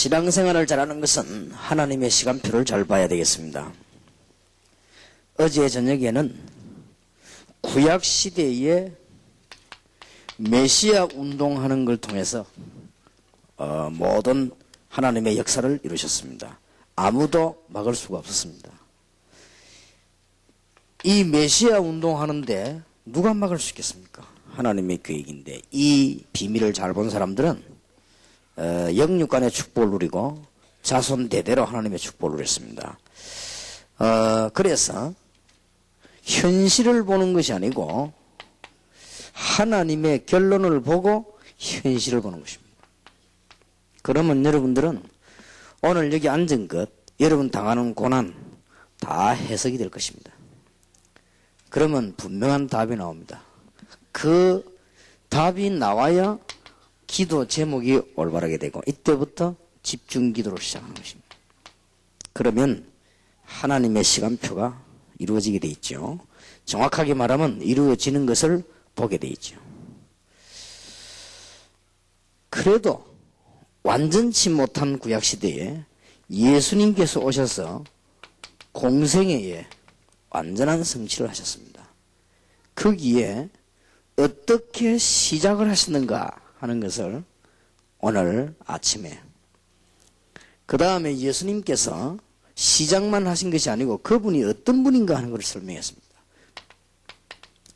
신앙생활을 잘하는 것은 하나님의 시간표를 잘 봐야 되겠습니다. 어제 저녁에는 구약시대에 메시아 운동하는 걸 통해서 모든 하나님의 역사를 이루셨습니다. 아무도 막을 수가 없었습니다. 이 메시아 운동하는데 누가 막을 수 있겠습니까? 하나님의 계획인데 이 비밀을 잘 본 사람들은 영육간의 축복을 누리고 자손 대대로 하나님의 축복을 누렸습니다. 그래서 현실을 보는 것이 아니고 하나님의 결론을 보고 현실을 보는 것입니다. 그러면 여러분들은 오늘 여기 앉은 것, 여러분 당하는 고난 다 해석이 될 것입니다. 그러면 분명한 답이 나옵니다. 그 답이 나와야 기도 제목이 올바르게 되고 이때부터 집중 기도를 시작하는 것입니다. 그러면 하나님의 시간표가 이루어지게 돼 있죠. 정확하게 말하면 이루어지는 것을 보게 돼 있죠. 그래도 완전치 못한 구약시대에 예수님께서 오셔서 공생애에 완전한 성취를 하셨습니다. 거기에 어떻게 시작을 하셨는가 하는 것을 오늘 아침에 그 다음에 예수님께서 시작만 하신 것이 아니고 그분이 어떤 분인가 하는 것을 설명했습니다.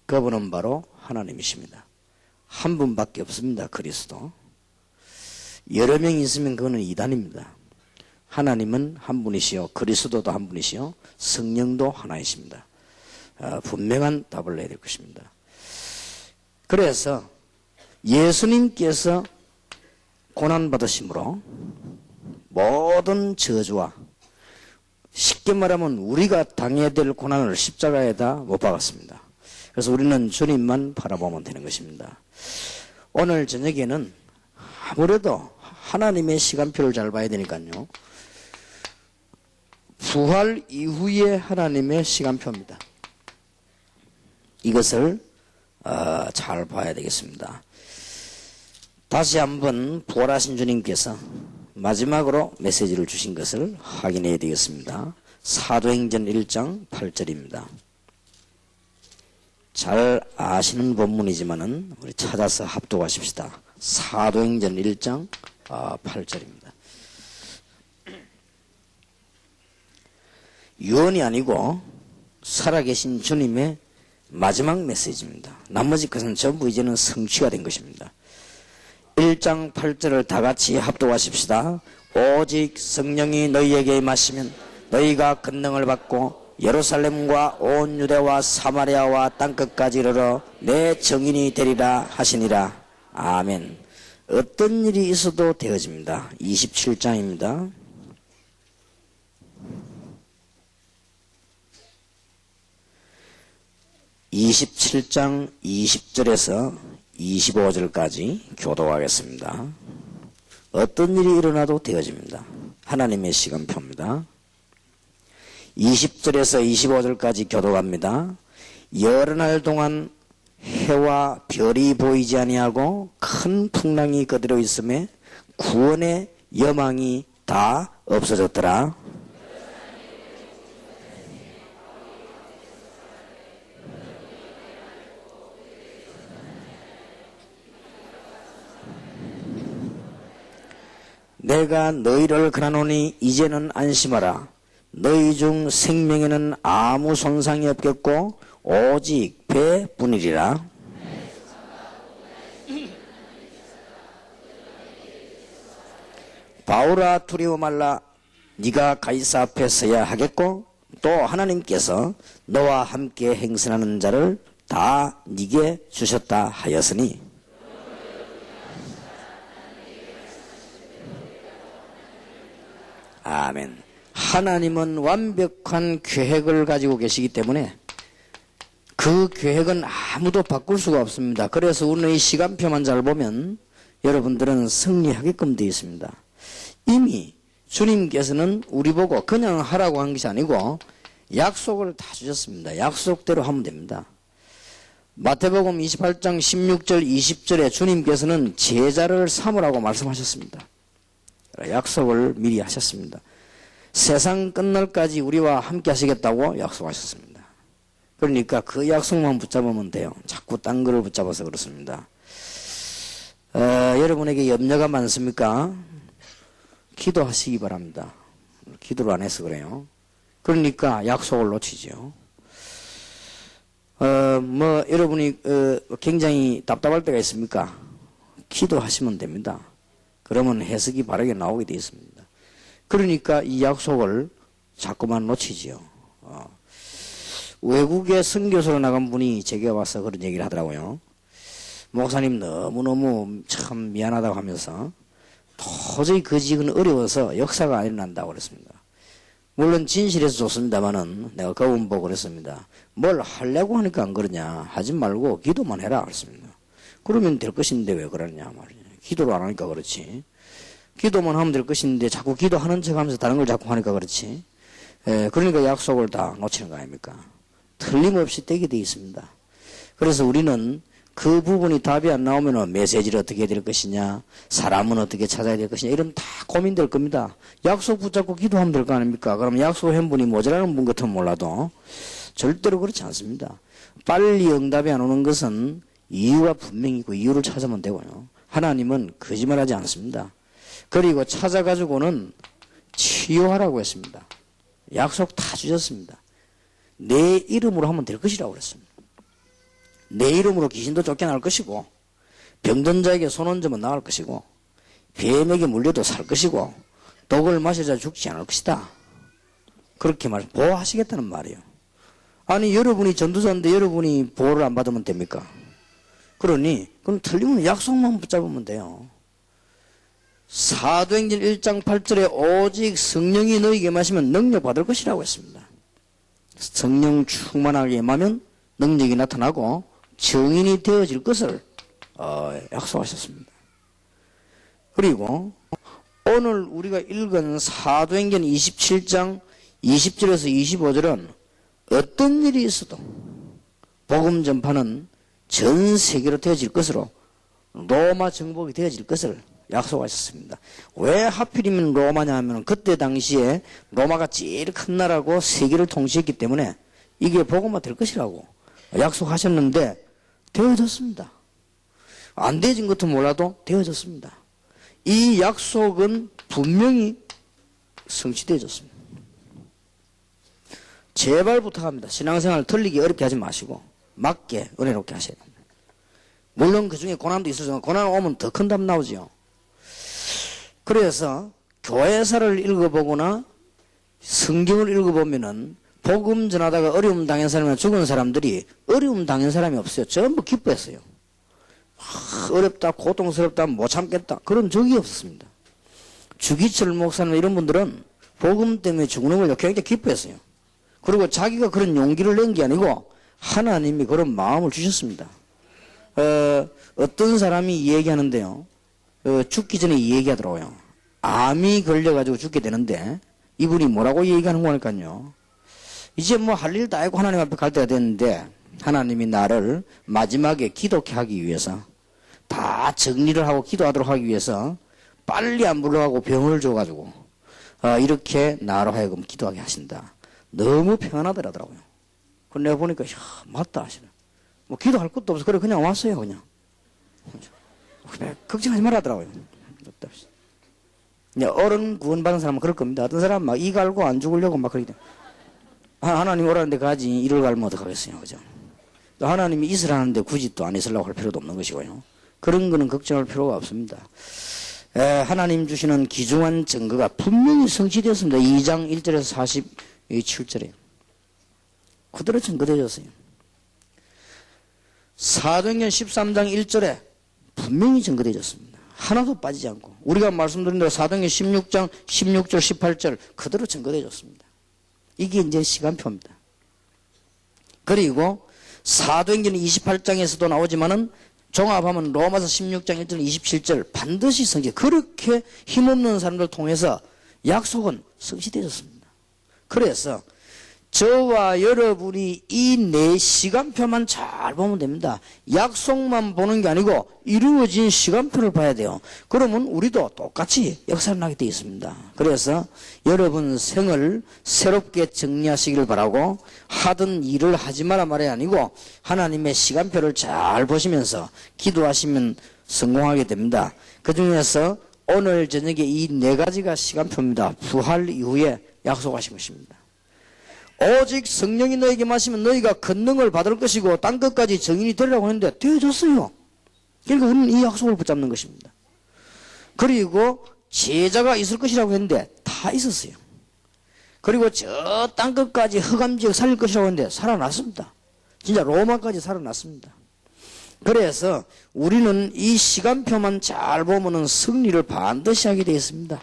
그분은 바로 하나님이십니다. 한 분밖에 없습니다. 그리스도. 여러 명이 있으면 그거는 이단입니다. 하나님은 한 분이시요 그리스도도 한 분이시요 성령도 하나이십니다. 분명한 답을 내야 될 것입니다. 그래서 예수님께서 고난받으심으로 모든 저주와 쉽게 말하면 우리가 당해야 될 고난을 십자가에다 못 박았습니다. 그래서 우리는 주님만 바라보면 되는 것입니다. 오늘 저녁에는 아무래도 하나님의 시간표를 잘 봐야 되니까요. 부활 이후의 하나님의 시간표입니다. 이것을 잘 봐야 되겠습니다. 다시 한번 부활하신 주님께서 마지막으로 메시지를 주신 것을 확인해야 되겠습니다. 사도행전 1장 8절입니다. 잘 아시는 본문이지만은 우리 찾아서 합독하십시다. 사도행전 1장 8절입니다. 유언이 아니고 살아계신 주님의 마지막 메시지입니다. 나머지 것은 전부 이제는 성취가 된 것입니다. 1장 8절을 다 같이 합독하십시다. 오직 성령이 너희에게 임하시면 너희가 권능을 받고 예루살렘과 온 유대와 사마리아와 땅끝까지 이르러 내 증인이 되리라 하시니라. 아멘. 어떤 일이 있어도 되어집니다. 27장입니다. (27장) 20절에서 25절까지 교독하겠습니다. 어떤 일이 일어나도 되어집니다. 하나님의 시간표입니다. 20절에서 25절까지 교독합니다. 여러 날 동안 해와 별이 보이지 아니하고 큰 풍랑이 그대로 있음에 구원의 여망이 다 없어졌더라. 내가 너희를 권하노니 이제는 안심하라. 너희 중 생명에는 아무 손상이 없겠고 오직 배뿐이리라. 바울아 두려워 말라. 네가 가이사 앞에 서야 하겠고 또 하나님께서 너와 함께 행선하는 자를 다 네게 주셨다 하였으니 아멘. 하나님은 완벽한 계획을 가지고 계시기 때문에 그 계획은 아무도 바꿀 수가 없습니다. 그래서 우리는 이 시간표만 잘 보면 여러분들은 승리하게끔 되어 있습니다. 이미 주님께서는 우리 보고 그냥 하라고 한 것이 아니고 약속을 다 주셨습니다. 약속대로 하면 됩니다. 마태복음 28장 16절 20절에 주님께서는 제자를 삼으라고 말씀하셨습니다. 약속을 미리 하셨습니다. 세상 끝날까지 우리와 함께 하시겠다고 약속하셨습니다. 그러니까 그 약속만 붙잡으면 돼요. 자꾸 딴 거를 붙잡아서 그렇습니다. 여러분에게 염려가 많습니까? 기도하시기 바랍니다. 기도를 안 해서 그래요. 그러니까 약속을 놓치죠. 여러분이 굉장히 답답할 때가 있습니까? 기도하시면 됩니다. 그러면 해석이 바르게 나오게 되어 있습니다. 그러니까 이 약속을 자꾸만 놓치지요. 외국에 선교사로 나간 분이 제게 와서 그런 얘기를 하더라고요. 목사님 너무너무 참 미안하다고 하면서 도저히 그 직은 어려워서 역사가 안 일어난다고 그랬습니다. 물론 진실해서 좋습니다만은 내가 거운 보고 그랬습니다. 뭘 하려고 하니까 안 그러냐. 하지 말고 기도만 해라 그랬습니다. 그러면 될 것인데 왜 그러냐 말이야. 기도를 안 하니까 그렇지. 기도만 하면 될 것인데 자꾸 기도하는 척 하면서 다른 걸 자꾸 하니까 그렇지. 그러니까 약속을 다 놓치는 거 아닙니까? 틀림없이 되게 돼 있습니다. 그래서 우리는 그 부분이 답이 안 나오면 메시지를 어떻게 해야 될 것이냐, 사람은 어떻게 찾아야 될 것이냐, 이런 다 고민될 겁니다. 약속 붙잡고 기도하면 될 거 아닙니까? 그럼 약속한 분이 모자라는 분 같으면 몰라도 절대로 그렇지 않습니다. 빨리 응답이 안 오는 것은 이유가 분명히 있고 이유를 찾으면 되고요. 하나님은 거짓말하지 않습니다. 그리고 찾아가지고는 치유하라고 했습니다. 약속 다 주셨습니다. 내 이름으로 하면 될 것이라고 그랬습니다. 내 이름으로 귀신도 쫓겨날 것이고 병든 자에게 손 얹으면 나을 것이고 뱀에게 물려도 살 것이고 독을 마시자 죽지 않을 것이다. 그렇게 보호하시겠다는 말이에요. 아니 여러분이 전도자인데 여러분이 보호를 안 받으면 됩니까? 그러니 그럼 틀리면 약속만 붙잡으면 돼요. 사도행전 1장 8절에 오직 성령이 너희에게 임하시면 능력 받을 것이라고 했습니다. 성령 충만하게 임하면 능력이 나타나고 증인이 되어질 것을 약속하셨습니다. 그리고 오늘 우리가 읽은 사도행전 27장 20절에서 25절은 어떤 일이 있어도 복음 전파는 전 세계로 되어질 것으로 로마 정복이 되어질 것을 약속하셨습니다. 왜 하필이면 로마냐 하면 그때 당시에 로마가 제일 큰 나라고 세계를 통치했기 때문에 이게 복음화 될 것이라고 약속하셨는데 되어졌습니다. 안 되어진 것도 몰라도 되어졌습니다. 이 약속은 분명히 성취되어졌습니다. 제발 부탁합니다. 신앙생활 틀리기 어렵게 하지 마시고 맞게 은혜롭게 하셔야 됩니다. 물론 그 중에 고난도 있어서 고난 오면 더 큰 답 나오죠. 그래서 교회사를 읽어보거나 성경을 읽어보면은 복음 전하다가 어려움 당한 사람이나 죽은 사람들이 어려움 당한 사람이 없어요. 전부 기뻐했어요. 어렵다, 고통스럽다, 못 참겠다. 그런 적이 없었습니다. 주기철 목사님 이런 분들은 복음 때문에 죽는 걸 굉장히 기뻐했어요. 그리고 자기가 그런 용기를 낸 게 아니고 하나님이 그런 마음을 주셨습니다. 어떤 사람이 이 얘기하는데요. 죽기 전에 이 얘기하더라고요. 암이 걸려가지고 죽게 되는데 이분이 뭐라고 얘기하는 거니까요. 이제 뭐 할 일 다 하고 하나님 앞에 갈 때가 됐는데 하나님이 나를 마지막에 기도케 하기 위해서 다 정리를 하고 기도하도록 하기 위해서 빨리 안 불러가고 병을 줘가지고 이렇게 나로 하여금 기도하게 하신다. 너무 평안하더라고요. 그래서 내가 보니까 맞다 하시네. 뭐 기도할 것도 없어. 그래 그냥 왔어요 그냥. 걱정하지 말라더라고요. 어른 구원받은 사람은 그럴 겁니다. 어떤 사람은 막 이 갈고 안 죽으려고 막 그러기 때문에 하나님 오라는데 가지 이를 갈면 어떡하겠어요. 그죠? 또 하나님이 있으라는데 굳이 또 안 있으려고 할 필요도 없는 것이고요. 그런 거는 걱정할 필요가 없습니다. 하나님 주시는 귀중한 증거가 분명히 성취되었습니다. 2장 1절에서 47절에 그대로 증거되었어요. 사도행전 13장 1절에 분명히 증거되었습니다. 하나도 빠지지 않고 우리가 말씀드린 대로 사도행전 16장 16절 18절 그대로 증거되었습니다. 이게 이제 시간표입니다. 그리고 사도행전 28장에서도 나오지만은 종합하면 로마서 16장 1절 27절 반드시 성취. 그렇게 힘없는 사람들 통해서 약속은 성취되었습니다. 그래서 저와 여러분이 이 네 시간표만 잘 보면 됩니다. 약속만 보는 게 아니고 이루어진 시간표를 봐야 돼요. 그러면 우리도 똑같이 역사를 나게 되어 있습니다. 그래서 여러분 생을 새롭게 정리하시기를 바라고, 하던 일을 하지 마라 말이 아니고 하나님의 시간표를 잘 보시면서 기도하시면 성공하게 됩니다. 그 중에서 오늘 저녁에 이 네 가지가 시간표입니다. 부활 이후에 약속하신 것입니다. 오직 성령이 너에게 마시면 너희가 권능을 받을 것이고 땅끝까지 증인이 되리라고 했는데 되어졌어요. 그러니까 우리는 이 약속을 붙잡는 것입니다. 그리고 제자가 있을 것이라고 했는데 다 있었어요. 그리고 저 땅끝까지 흑암지역 살릴 것이라고 했는데 살아났습니다. 진짜 로마까지 살아났습니다. 그래서 우리는 이 시간표만 잘 보면은 승리를 반드시 하게 되어 있습니다.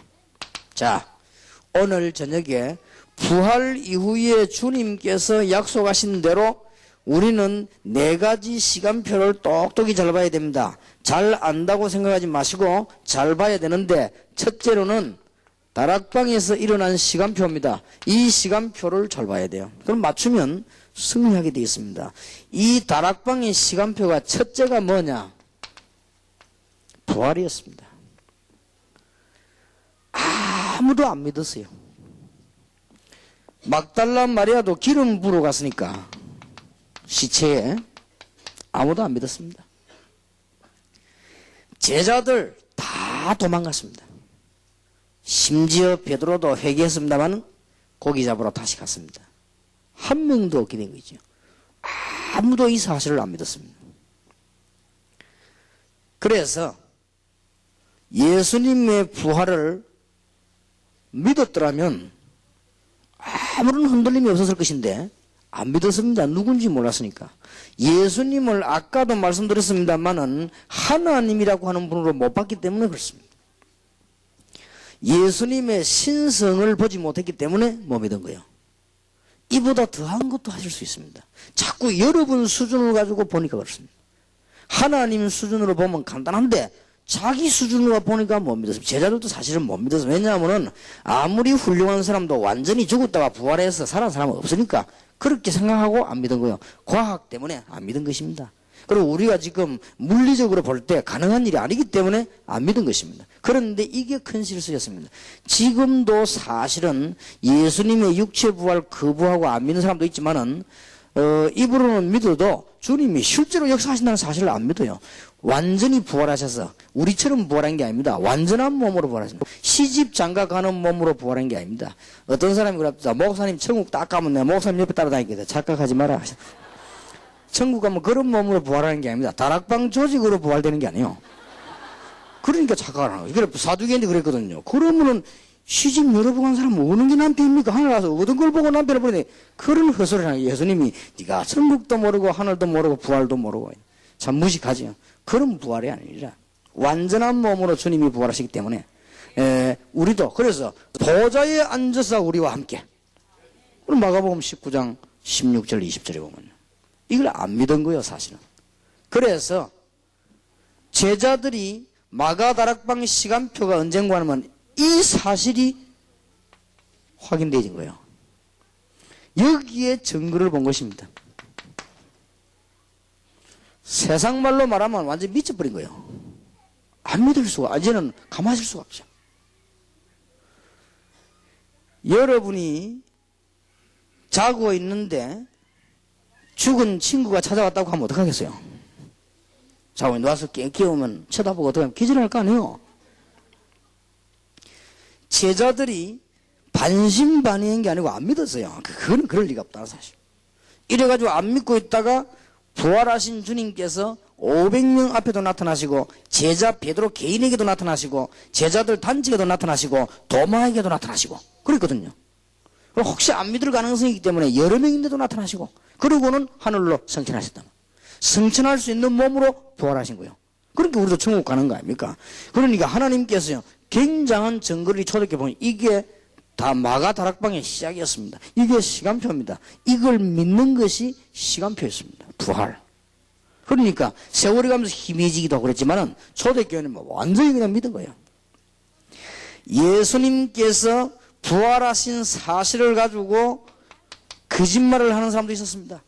자, 오늘 저녁에 부활 이후에 주님께서 약속하신 대로 우리는 네 가지 시간표를 똑똑히 잘 봐야 됩니다. 잘 안다고 생각하지 마시고 잘 봐야 되는데, 첫째로는 다락방에서 일어난 시간표입니다. 이 시간표를 잘 봐야 돼요. 그럼 맞추면 승리하게 되어 있습니다. 이 다락방의 시간표가 첫째가 뭐냐? 부활이었습니다. 아무도 안 믿었어요. 막달라 마리아도 기름 부으러 갔으니까 시체에 아무도 안 믿었습니다. 제자들 다 도망갔습니다. 심지어 베드로도 회개했습니다만 고기 잡으러 다시 갔습니다. 한 명도 없게 된 거죠. 아무도 이 사실을 안 믿었습니다. 그래서 예수님의 부활을 믿었더라면 아무런 흔들림이 없었을 것인데 안 믿었습니다. 누군지 몰랐으니까. 예수님을 아까도 말씀드렸습니다만은 하나님이라고 하는 분으로 못 봤기 때문에 그렇습니다. 예수님의 신성을 보지 못했기 때문에 못 믿은 거예요. 이보다 더한 것도 하실 수 있습니다. 자꾸 여러분 수준을 가지고 보니까 그렇습니다. 하나님 수준으로 보면 간단한데 자기 수준으로 보니까 못 믿었습니다. 제자들도 사실은 못 믿었어요. 왜냐하면 아무리 훌륭한 사람도 완전히 죽었다가 부활해서 살아난 사람은 없으니까 그렇게 생각하고 안 믿은 거예요. 과학 때문에 안 믿은 것입니다. 그리고 우리가 지금 물리적으로 볼 때 가능한 일이 아니기 때문에 안 믿은 것입니다. 그런데 이게 큰 실수였습니다. 지금도 사실은 예수님의 육체 부활 거부하고 안 믿는 사람도 있지만은 입으로는 믿어도 주님이 실제로 역사하신다는 사실을 안 믿어요. 완전히 부활하셔서 우리처럼 부활한 게 아닙니다. 완전한 몸으로 부활하십니다. 시집 장가 가는 몸으로 부활한 게 아닙니다. 어떤 사람이 그럽니다. 목사님 천국 딱 가면 내가 목사님 옆에 따라다니겠다. 착각하지 마라. 천국 가면 그런 몸으로 부활하는 게 아닙니다. 다락방 조직으로 부활되는 게 아니에요. 그러니까 착각을 하는 거예요. 사두개인데 그랬거든요. 그러면은 시집 여러 번 간 사람은 어느 게 남편입니까? 하늘 가서 얻은 걸 보고 남편을 보니 그런 헛소리를 하는 거예요. 예수님이 네가 천국도 모르고 하늘도 모르고 부활도 모르고 참 무식하지요. 그런 부활이 아니라 완전한 몸으로 주님이 부활하시기 때문에 우리도 그래서 보좌에 앉아서 우리와 함께. 그럼 마가복음 19장 16절 20절에 보면요. 이걸 안 믿은 거예요, 사실은. 그래서 제자들이 마가다락방 시간표가 언젠가 하면 이 사실이 확인되어진 거예요. 여기에 증거를 본 것입니다. 세상 말로 말하면 완전히 미쳐버린 거예요. 안 믿을 수가, 이제는 가만히 있을 수가 없죠. 여러분이 자고 있는데 죽은 친구가 찾아왔다고 하면 어떡하겠어요? 자고 누워서 깨우면 쳐다보고 어떡하면 기절할 거 아니에요? 제자들이 반신반의한 게 아니고 안 믿었어요. 그건 그럴 리가 없다는 사실. 이래가지고 안 믿고 있다가 부활하신 주님께서 500명 앞에도 나타나시고 제자 베드로 개인에게도 나타나시고 제자들 단체에도 나타나시고 도마에게도 나타나시고 그랬거든요. 혹시 안 믿을 가능성이 있기 때문에 여러 명인데도 나타나시고 그리고는 하늘로 승천하셨다. 승천할 수 있는 몸으로 부활하신 거예요. 그러니까 우리도 천국 가는 거 아닙니까? 그러니까 하나님께서요 굉장한 증거를 초대해 보면 이게 다 마가다락방의 시작이었습니다. 이게 시간표입니다. 이걸 믿는 것이 시간표였습니다. 부활. 그러니까 세월이 가면서 희미해지기도 하고 그랬지만은 초대교회는 뭐 완전히 그냥 믿은 거예요. 예수님께서 부활하신 사실을 가지고 거짓말을 하는 사람도 있었습니다.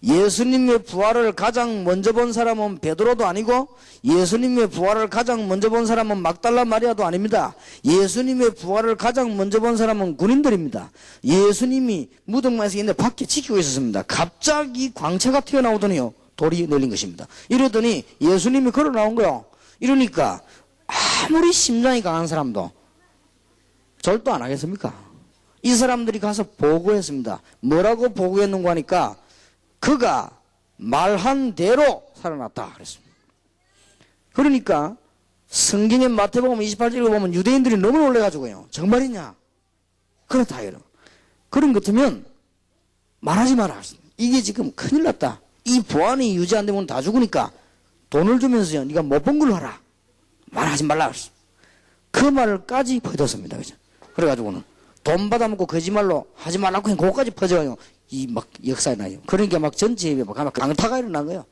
예수님의 부활을 가장 먼저 본 사람은 베드로도 아니고 예수님의 부활을 가장 먼저 본 사람은 막달라 마리아도 아닙니다. 예수님의 부활을 가장 먼저 본 사람은 군인들입니다. 예수님이 무덤에서 있는데 밖에 지키고 있었습니다. 갑자기 광채가 튀어나오더니요, 돌이 내린 것입니다. 이러더니 예수님이 걸어 나온 거요. 이러니까 아무리 심장이 강한 사람도 절도 안 하겠습니까? 이 사람들이 가서 보고했습니다. 뭐라고 보고했는가 하니까 그가 말한 대로 살아났다 그랬습니다. 그러니까 성경의 마태복음 28절 읽어보면 유대인들이 너무 놀래가지고요, 정말이냐? 그렇다 이러. 그런 것 같으면 말하지 마라. 이게 지금 큰일 났다. 이 보안이 유지 안 되면 다 죽으니까 돈을 주면서요, 네가 못 본 걸로 하라. 말하지 말라 그랬어. 그 말을까지 퍼졌습니다. 그죠? 그래가지고는 돈 받아먹고 거짓말로 하지 말라고 한 그거까지 퍼져요. 이 막 역사에 나요. 그러니까 막 전체에 막 강타가 일어난 거예요.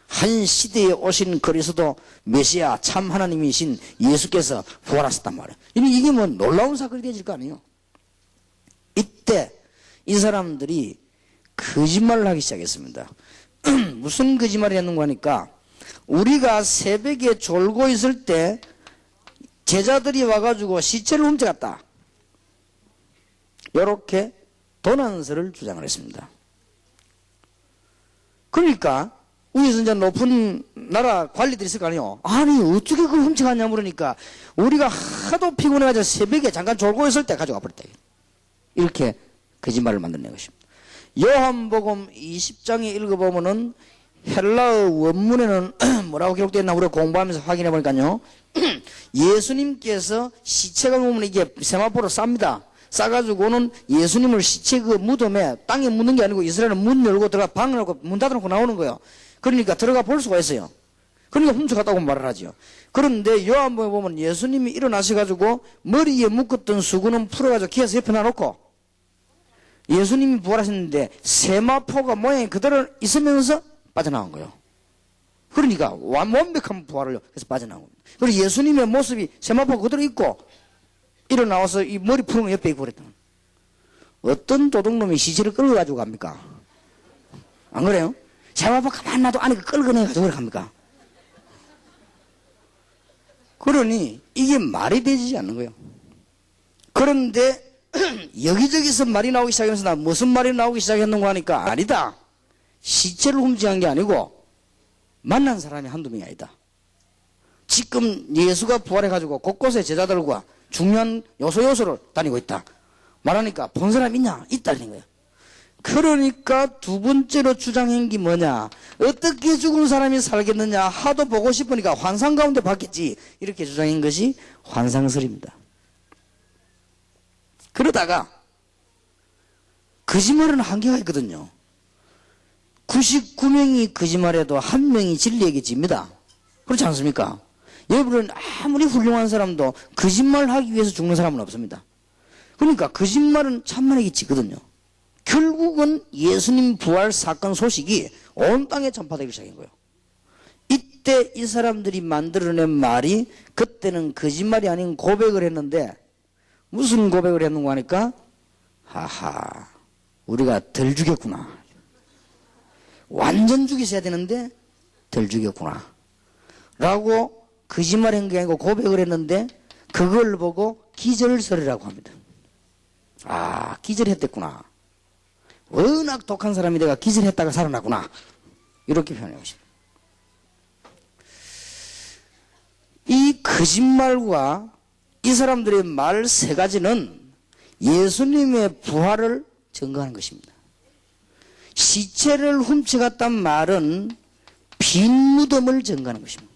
한 시대에 오신 그리스도 메시아 참 하나님이신 예수께서 부활하셨단 말이에요. 이게 뭐 놀라운 사건이 되질 거 아니에요. 이때 이 사람들이 거짓말을 하기 시작했습니다. 무슨 거짓말을 했는가 하니까 우리가 새벽에 졸고 있을 때 제자들이 와가지고 시체를 훔쳐갔다. 이렇게 도난설을 주장을 했습니다. 그러니까 위에서 이제 높은 나라 관리들이 있을 거 아니에요. 아니 어떻게 그걸 훔쳐갔냐 물으니까 우리가 하도 피곤해가지고 새벽에 잠깐 졸고 있을 때 가져가 버렸다. 이렇게 거짓말을 만들어낸 것입니다. 요한복음 20장에 읽어보면은 헬라어 원문에는 뭐라고 기록되어 있나 우리가 공부하면서 확인해 보니까요. 예수님께서 시체가 보면 이게 세마포로 쌉니다. 싸가지고는 예수님을 시체 그 무덤에 땅에 묻는 게 아니고 이스라엘은 문 열고 들어가 방을 열고 문 닫아놓고 나오는 거예요. 그러니까 들어가 볼 수가 있어요. 그러니까 훔쳐갔다고 말을 하죠. 그런데 요한복음에 보면 예수님이 일어나셔가지고 머리에 묶었던 수건은 풀어가지고 기어서 옆에 놔놓고 예수님이 부활하셨는데 세마포가 모양이 그대로 있으면서 빠져나온 거예요. 그러니까 완벽한 부활을 해서 빠져나온 겁니다. 그리고 예수님의 모습이 세마포가 그대로 있고 일어나와서 이 머리 푸는 거 옆에 있고 그랬다. 어떤 도둑놈이 시체를 끌어가지고 갑니까? 안 그래요? 세마포 가만 놔도 안에 끌어내가지고 그래 갑니까? 그러니 이게 말이 되지 않는 거예요. 그런데 여기저기서 말이 나오기 시작하면서 나 무슨 말이 나오기 시작했는가 하니까 아니다. 시체를 훔쳐간 게 아니고 만난 사람이 한두 명이 아니다. 지금 예수가 부활해가지고 곳곳에 제자들과 중요한 요소를 다니고 있다. 말하니까 본 사람 있냐? 있다는 거예요. 그러니까 두 번째로 주장한 게 뭐냐? 어떻게 죽은 사람이 살겠느냐? 하도 보고 싶으니까 환상 가운데 봤겠지. 이렇게 주장한 것이 환상설입니다. 그러다가 거짓말은 한계가 있거든요. 99명이 거짓말해도 1명이 진리에게 집니다. 그렇지 않습니까? 여러분은 아무리 훌륭한 사람도 거짓말하기 위해서 죽는 사람은 없습니다. 그러니까 거짓말은 참말에게 지거든요. 결국은 예수님 부활 사건 소식이 온 땅에 전파되기 시작한 거예요. 이때 이 사람들이 만들어낸 말이 그때는 거짓말이 아닌 고백을 했는데 무슨 고백을 했는가 하니까 하하 우리가 덜 죽였구나. 완전 죽이셔야 되는데 덜 죽였구나. 라고 거짓말한 게 아니고 고백을 했는데 그걸 보고 기절설이라고 합니다. 아 기절했댔구나. 워낙 독한 사람이 내가 기절했다가 살아났구나. 이렇게 표현해 보십니다. 이 거짓말과 이 사람들의 말 세 가지는 예수님의 부활을 증거하는 것입니다. 시체를 훔쳐갔단 말은 빈 무덤을 증거하는 것입니다.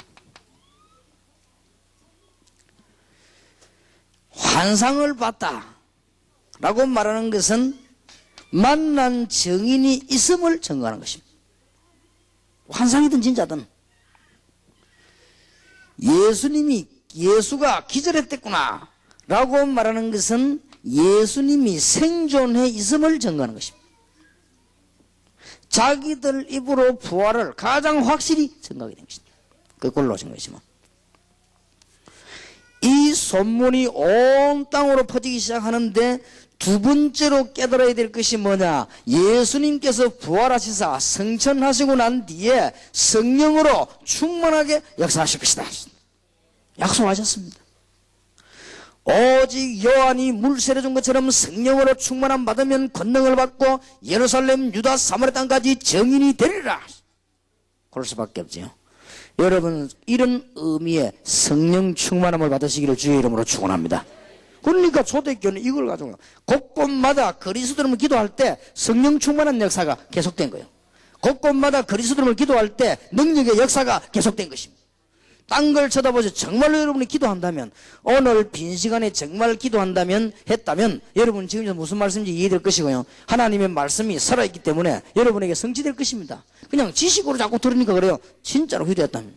환상을 봤다 라고 말하는 것은 만난 증인이 있음을 증거하는 것입니다. 환상이든 진짜든 예수가 기절했댔구나 라고 말하는 것은 예수님이 생존해 있음을 증거하는 것입니다. 자기들 입으로 부활을 가장 확실히 증거하게 된 것입니다. 그걸로 증거했지만 이 소문이 온 땅으로 퍼지기 시작하는데 두 번째로 깨달아야 될 것이 뭐냐? 예수님께서 부활하시사 승천하시고 난 뒤에 성령으로 충만하게 역사하실 것이다. 약속하셨습니다. 오직 요한이 물 세례 준 것처럼 성령으로 충만함 받으면 권능을 받고 예루살렘, 유다, 사마리아 땅까지 증인이 되리라. 그럴 수밖에 없지요. 여러분, 이런 의미의 성령 충만함을 받으시기를 주의 이름으로 축원합니다. 그러니까 초대교회는 이걸 가지고 곳곳마다 그리스도를 기도할 때 성령 충만한 역사가 계속된 거예요. 곳곳마다 그리스도를 기도할 때 능력의 역사가 계속된 것입니다. 딴 걸 쳐다보세요. 정말로 여러분이 기도한다면, 오늘 빈 시간에 정말 기도한다면, 했다면, 여러분 지금 무슨 말씀인지 이해될 것이고요. 하나님의 말씀이 살아있기 때문에 여러분에게 성취될 것입니다. 그냥 지식으로 자꾸 들으니까 그래요. 진짜로 기도했다면.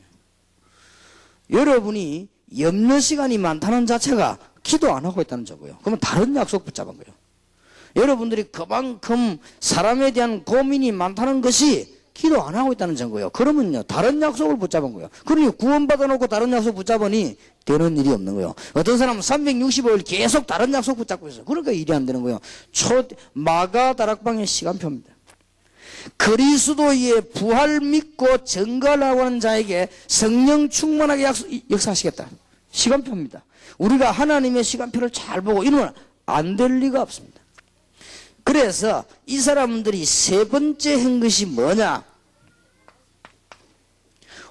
여러분이 염려 시간이 많다는 자체가 기도 안 하고 있다는 거고요. 그러면 다른 약속 붙잡은 거예요. 여러분들이 그만큼 사람에 대한 고민이 많다는 것이 기도 안 하고 있다는 증거예요. 그러면요, 다른 약속을 붙잡은 거예요. 그러니 구원받아 놓고 다른 약속 붙잡으니 되는 일이 없는 거예요. 어떤 사람은 365일 계속 다른 약속 붙잡고 있어요. 그러니까 일이 안 되는 거예요. 마가 다락방의 시간표입니다. 그리스도의 부활 믿고 증거하려고 하는 자에게 성령 충만하게 역사하시겠다. 시간표입니다. 우리가 하나님의 시간표를 잘 보고 이러면 안 될 리가 없습니다. 그래서 이 사람들이 세 번째 한 것이 뭐냐?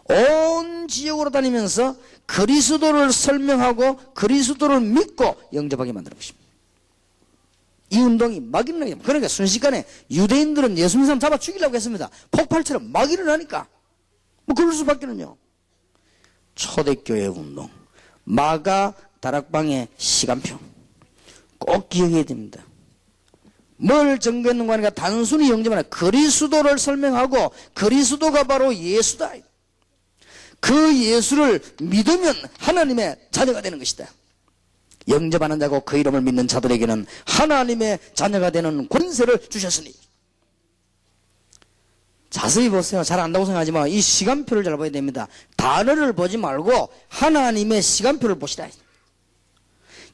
온 지역으로 다니면서 그리스도를 설명하고 그리스도를 믿고 영접하게 만드는 것입니다. 이 운동이 막 일어나게 됩니다. 그러니까 순식간에 유대인들은 예수 믿는 사람 잡아 죽이려고 했습니다. 폭발처럼 막 일어나니까 뭐 그럴 수밖에는요. 초대교회 운동, 마가 다락방의 시간표 꼭 기억해야 됩니다. 뭘 증거했는가 하니까 단순히 영접하는 그리스도를 설명하고 그리스도가 바로 예수다. 그 예수를 믿으면 하나님의 자녀가 되는 것이다. 영접하는 자고 그 이름을 믿는 자들에게는 하나님의 자녀가 되는 권세를 주셨으니. 자세히 보세요. 잘 안다고 생각하지만 이 시간표를 잘 봐야 됩니다. 단어를 보지 말고 하나님의 시간표를 보시라.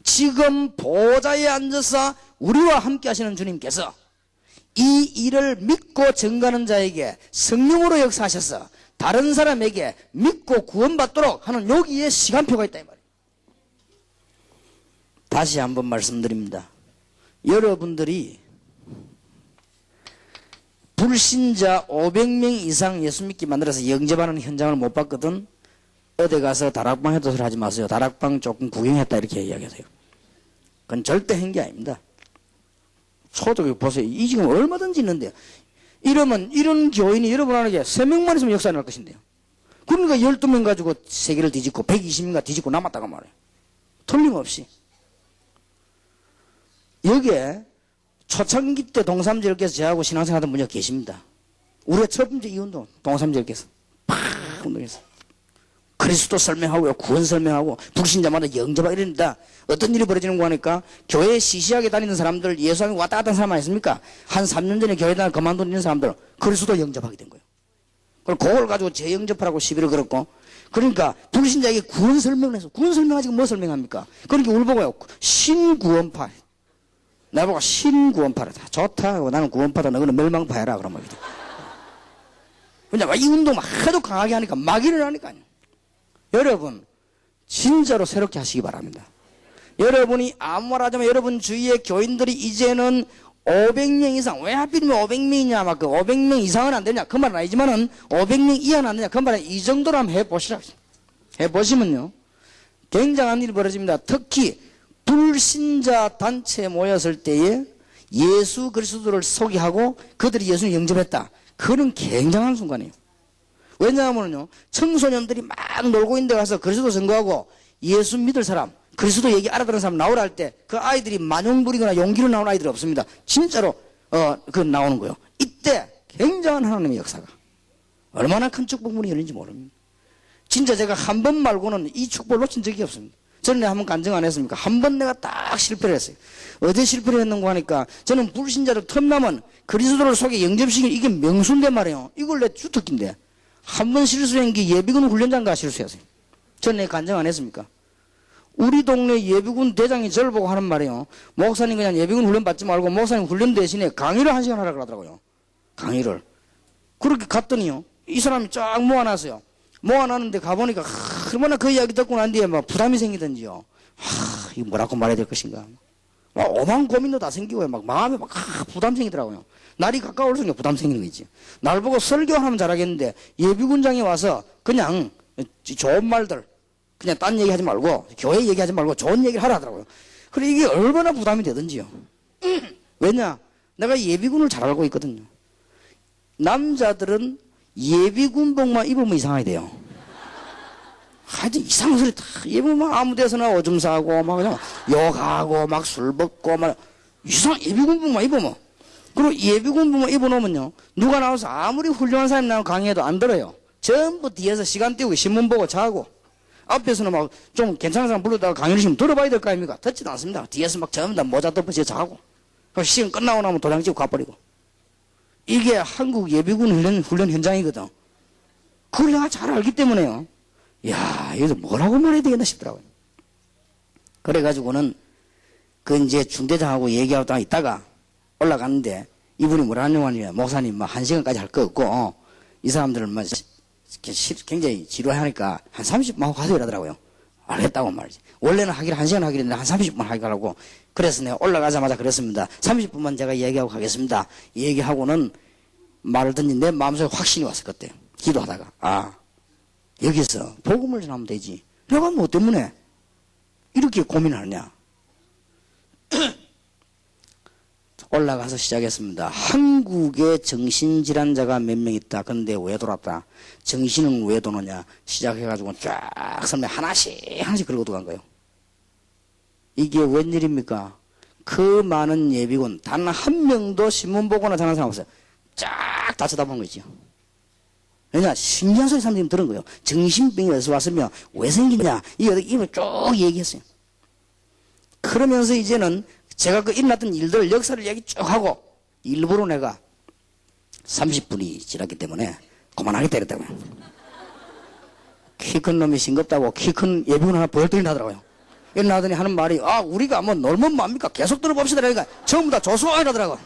지금 보좌에 앉아서 우리와 함께 하시는 주님께서 이 일을 믿고 증거하는 자에게 성령으로 역사하셔서 다른 사람에게 믿고 구원받도록 하는 여기에 시간표가 있다 이 말이에요. 다시 한번 말씀드립니다. 여러분들이 불신자 500명 이상 예수 믿기 만들어서 영접하는 현장을 못 봤거든. 어디 가서 다락방 해도 소리 하지 마세요. 다락방 조금 구경했다 이렇게 이야기하세요. 그건 절대 한 게 아닙니다. 초대교회 보세요. 이 지금 얼마든지 있는데 이러면 이런 교인이 여러분에게 3명만 있으면 역사 날 것인데요. 그러니까 12명 가지고 세계를 뒤집고 120명가 뒤집고 남았다고 말해요. 틀림없이. 여기에 초창기 때 동삼절께서 저하고 신앙생활 하던 분이 계십니다. 우리가 첫 번째 이 운동 동삼절께서 팍 운동했어. 그리스도 설명하고요, 구원 설명하고 불신자마다 영접하고 이럽니다. 어떤 일이 벌어지는 거 하니까 교회에 시시하게 다니는 사람들, 예수님이 왔다 갔다 하는 사람 아니십니까? 한 3년 전에 교회 다니는 그만둔 있는 사람들 그리스도 영접하게 된 거예요. 그걸 그걸 가지고 재영접하라고 시비를 걸었고, 그러니까 불신자에게 구원 설명을 해서 구원 설명하지 뭐 설명합니까? 그러니까 우리 보고요, 신구원파. 나보고 신구원파라. 좋다. 나는 구원파다. 너는 멸망파야라. 그런 말이죠. 왜냐면 이 운동 하도 강하게 하니까 막 일어나니까요. 여러분, 진짜로 새롭게 하시기 바랍니다. 여러분이 아무 말 하자면 여러분 주위의 교인들이 이제는 500명 이상, 왜 하필이면 500명이냐, 막 그 500명 이상은 안 되냐, 그 말은 아니지만은 500명 이하는 안 되냐, 그 말은 이 정도로 한번 해보시라. 해보시면요, 굉장한 일이 벌어집니다. 특히, 불신자 단체에 모였을 때에 예수 그리스도를 소개하고 그들이 예수를 영접했다. 그런 굉장한 순간이에요. 왜냐하면요, 청소년들이 막 놀고 있는 데 가서 그리스도 증거하고 예수 믿을 사람, 그리스도 얘기 알아듣는 사람 나오라 할 때 그 아이들이 만용 부리거나 용기로 나오는 아이들이 없습니다. 진짜로 그 나오는 거예요. 이때 굉장한 하나님의 역사가 얼마나 큰 축복문이 열린지 모릅니다. 진짜 제가 한 번 말고는 이 축복을 놓친 적이 없습니다. 저는 한번 간증 안 했습니까? 한 번 내가 딱 실패를 했어요. 어디 실패를 했는가 하니까 저는 불신자로 틈나면 그리스도를 속에 영접시키는 이게 명수인데 말이에요. 이걸 내 주특기인데 한 번 실수한 게 예비군 훈련장가 실수했어요. 저는 간증 안 했습니까? 우리 동네 예비군 대장이 저를 보고 하는 말이에요. 목사님 그냥 예비군 훈련 받지 말고 목사님 훈련 대신에 강의를 1시간 하라 그러더라고요. 강의를. 그렇게 갔더니요. 이 사람이 쫙 모아놨어요. 모아놨는데 가보니까 얼마나 그 이야기 듣고 난 뒤에 막 부담이 생기던지요. 이거 뭐라고 말해야 될 것인가. 막 오만 고민도 다 생기고요. 막 마음에 막 부담 생기더라고요. 날이 가까울수록 부담 생기는 거지. 날 보고 설교하면 잘하겠는데 예비군장에 와서 그냥 좋은 말들 그냥 딴 얘기하지 말고 교회 얘기하지 말고 좋은 얘기를 하라 하더라고요. 그래 이게 얼마나 부담이 되든지요. 왜냐? 내가 예비군을 잘 알고 있거든요. 남자들은 예비군복만 입으면 이상하게 돼요. 하여튼 이상한 소리 다 예비군만 아무 데서나 오줌 싸고 막 그냥 욕하고 막 술 먹고 막 이상 예비군복만 입으면 그리고 예비군복만 입어놓으면요 누가 나와서 아무리 훌륭한 사람이 나오고 강의해도 안 들어요. 전부 뒤에서 시간 때우고 신문 보고 자고 앞에서는 막 좀 괜찮은 사람 불러다가 강의를 시면 들어봐야 될 거 아닙니까? 듣지도 않습니다. 뒤에서 막 전부 다 모자 덮어서 자고 시간 끝나고 나면 도장 찍고 가버리고 이게 한국 예비군 훈련 현장이거든. 그걸 내가 잘 알기 때문에요. 야, 이거 뭐라고 말해야 되겠나 싶더라고요. 그래가지고는 그 이제 중대장하고 얘기하다 있다가 올라갔는데 이분이 뭐라는 말이냐. 목사님 막 1시간까지 할 거 없고 이 사람들은 막 굉장히 지루하니까 한 30분 하고 가서 이러더라고요. 알겠다고 말이지. 원래는 하기를 1시간 하기로 했는데 한 30분 하기로 그래서 내가 올라가자마자 그랬습니다. 30분만 제가 얘기하고 가겠습니다. 얘기하고는 말을 던진 내 마음속에 확신이 왔을 것 같아요. 기도하다가 여기서 복음을 전하면 되지. 내가 뭐 때문에 이렇게 고민하느냐. 올라가서 시작했습니다. 한국에 정신질환자가 몇 명 있다. 근데 왜 돌았다. 정신은 왜 도느냐. 시작해가지고 쫙 설명 하나씩 긁어도 간 거예요. 이게 웬일입니까? 그 많은 예비군 단 한 명도 신문 보거나 전화한 사람 없어요. 쫙 다 쳐다본 거죠. 왜냐 신기한 소리 사람들이 들은 거예요. 정신병이 어디서 왔으면 왜 생기냐 이걸 쭉 얘기했어요. 그러면서 이제는 제가 그 일어났던 일들 역사를 얘기 쭉 하고 일부러 내가 30분이 지났기 때문에 그만하겠다 이랬다고요. 키 큰 놈이 싱겁다고 키 큰 예비군 하나 벌떡이 나더라고요. 일어나더니 하는 말이 우리가 뭐 놀면 뭐합니까? 계속 들어봅시다. 그러니까 전부 다 조수아 이러더라고요.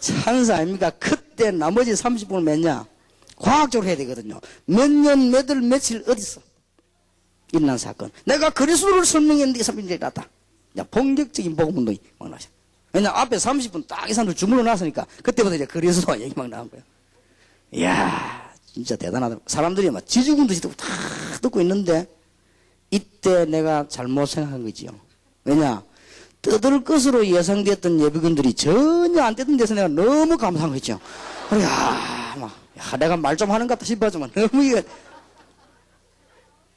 찬사 아닙니까? 그때 나머지 30분을 맺냐? 과학적으로 해야 되거든요. 몇 년, 몇 월, 며칠 어디서 일어난 사건. 내가 그리스도를 설명했는데 이 사람이 이제 났다. 본격적인 복음운동이 막 나죠. 왜냐 앞에 30분 딱 이 사람들 주물러 놨으니까 그때부터 이제 그리스도 얘기 막 나온 거예요. 이야 진짜 대단하다. 사람들이 막 지죽은 듯이 다 듣고 있는데 이때 내가 잘못 생각한 거지요. 왜냐 떠들 것으로 예상됐던 예비군들이 전혀 안 되던 데서 내가 너무 감사한 거죠. 그래 내가 말 좀 하는 것 같다 싶어지만 너무 이거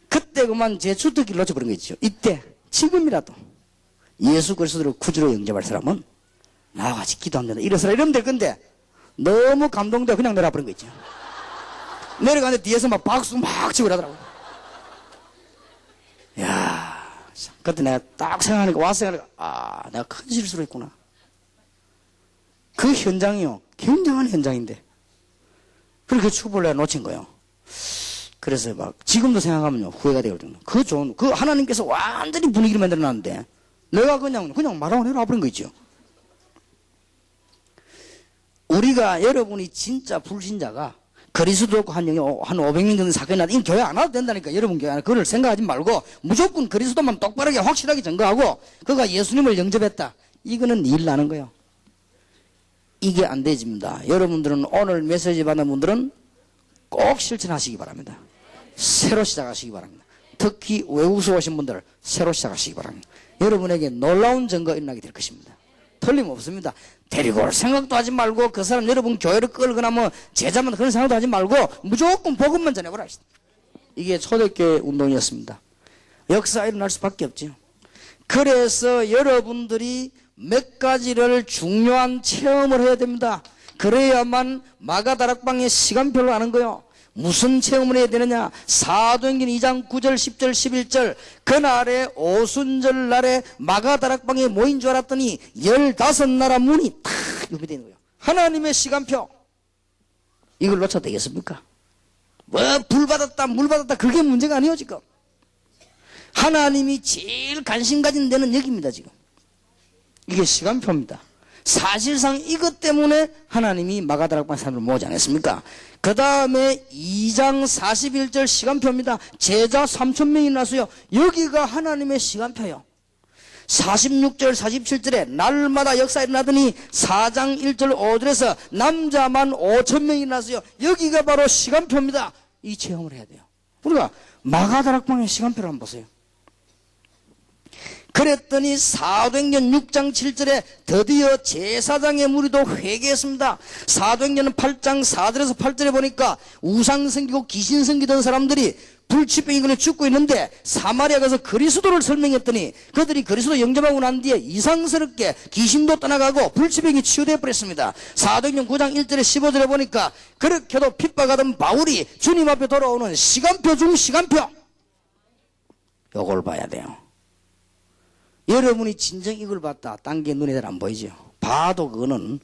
그때 그만 제 주특기를 놓쳐버린 거죠. 이때 지금이라도 예수 그리스도를 구주로 영접할 사람은 나와 같이 기도하면 된다. 이래서 이러면 될 건데 너무 감동돼 그냥 내려버린 거 있죠. 내려가는데 뒤에서 막 박수 막 치고 이러더라고요. 이야 그때 내가 딱 생각하니까 와서 내가 큰 실수를 했구나. 그 현장이요 굉장한 현장인데 그렇게 축복을 내가 놓친 거예요. 그래서 막 지금도 생각하면요 후회가 되거든요. 그 하나님께서 완전히 분위기를 만들어놨는데 내가 그냥 말하고 내려와버린 거 있죠. 우리가 여러분이 진짜 불신자가 그리스도 한 500명 정도 사건이 나도 이 교회 안 와도 된다니까. 여러분 교회 안 그걸 생각하지 말고 무조건 그리스도만 똑바르게 확실하게 증거하고 그가 예수님을 영접했다. 이거는 일 나는 거예요. 이게 안 되집니다. 여러분들은 오늘 메시지 받는 분들은 꼭 실천하시기 바랍니다. 새로 시작하시기 바랍니다. 특히 외국에서 오신 분들 새로 시작하시기 바랍니다. 여러분에게 놀라운 증거가 일어나게 될 것입니다. 틀림없습니다. 데리고 올 생각도 하지 말고 그 사람 여러분 교회를 끌거나 뭐 제자만 그런 생각도 하지 말고 무조건 복음만 전해보라. 이게 초대교회 운동이었습니다. 역사가 일어날 수밖에 없죠. 그래서 여러분들이 몇 가지를 중요한 체험을 해야 됩니다. 그래야만 마가다락방의 시간표를 아는 거예요. 무슨 체험을 해야 되느냐. 사도행전 2장 9절 10절 11절 그날에 오순절 날에 마가다락방에 모인 줄 알았더니 15나라 문이 탁 유비되는 거예요. 하나님의 시간표. 이걸 놓쳐도 되겠습니까? 뭐 불 받았다 물 받았다 그게 문제가 아니에요 지금. 하나님이 제일 관심 가진 데는 여기입니다. 지금 이게 시간표입니다. 사실상 이것 때문에 하나님이 마가다락방 사람을 모으지 않았습니까? 그 다음에 2장 41절 시간표입니다. 제자 3,000명이 나서요. 여기가 하나님의 시간표요. 46절 47절에 날마다 역사 일어나더니 4장 1절 5절에서 남자만 5,000명이 나서요. 여기가 바로 시간표입니다. 이 체험을 해야 돼요. 우리가 마가다락방의 시간표를 한번 보세요. 그랬더니 사도행전 6장 7절에 드디어 제사장의 무리도 회개했습니다. 사도행전 8장 4절에서 8절에 보니까 우상 섬기고 귀신 섬기던 사람들이 불치병이 걸려 죽고 있는데 사마리아 가서 그리스도를 설명했더니 그들이 그리스도 영접하고 난 뒤에 이상스럽게 귀신도 떠나가고 불치병이 치유되어 버렸습니다. 사도행전 9장 1절에 15절에 보니까 그렇게도 핍박하던 바울이 주님 앞에 돌아오는 시간표 중 시간표, 요걸 봐야 돼요. 여러분이 진정 이걸 봤다, 딴 게 눈에 잘 안 보이죠. 봐도 그거는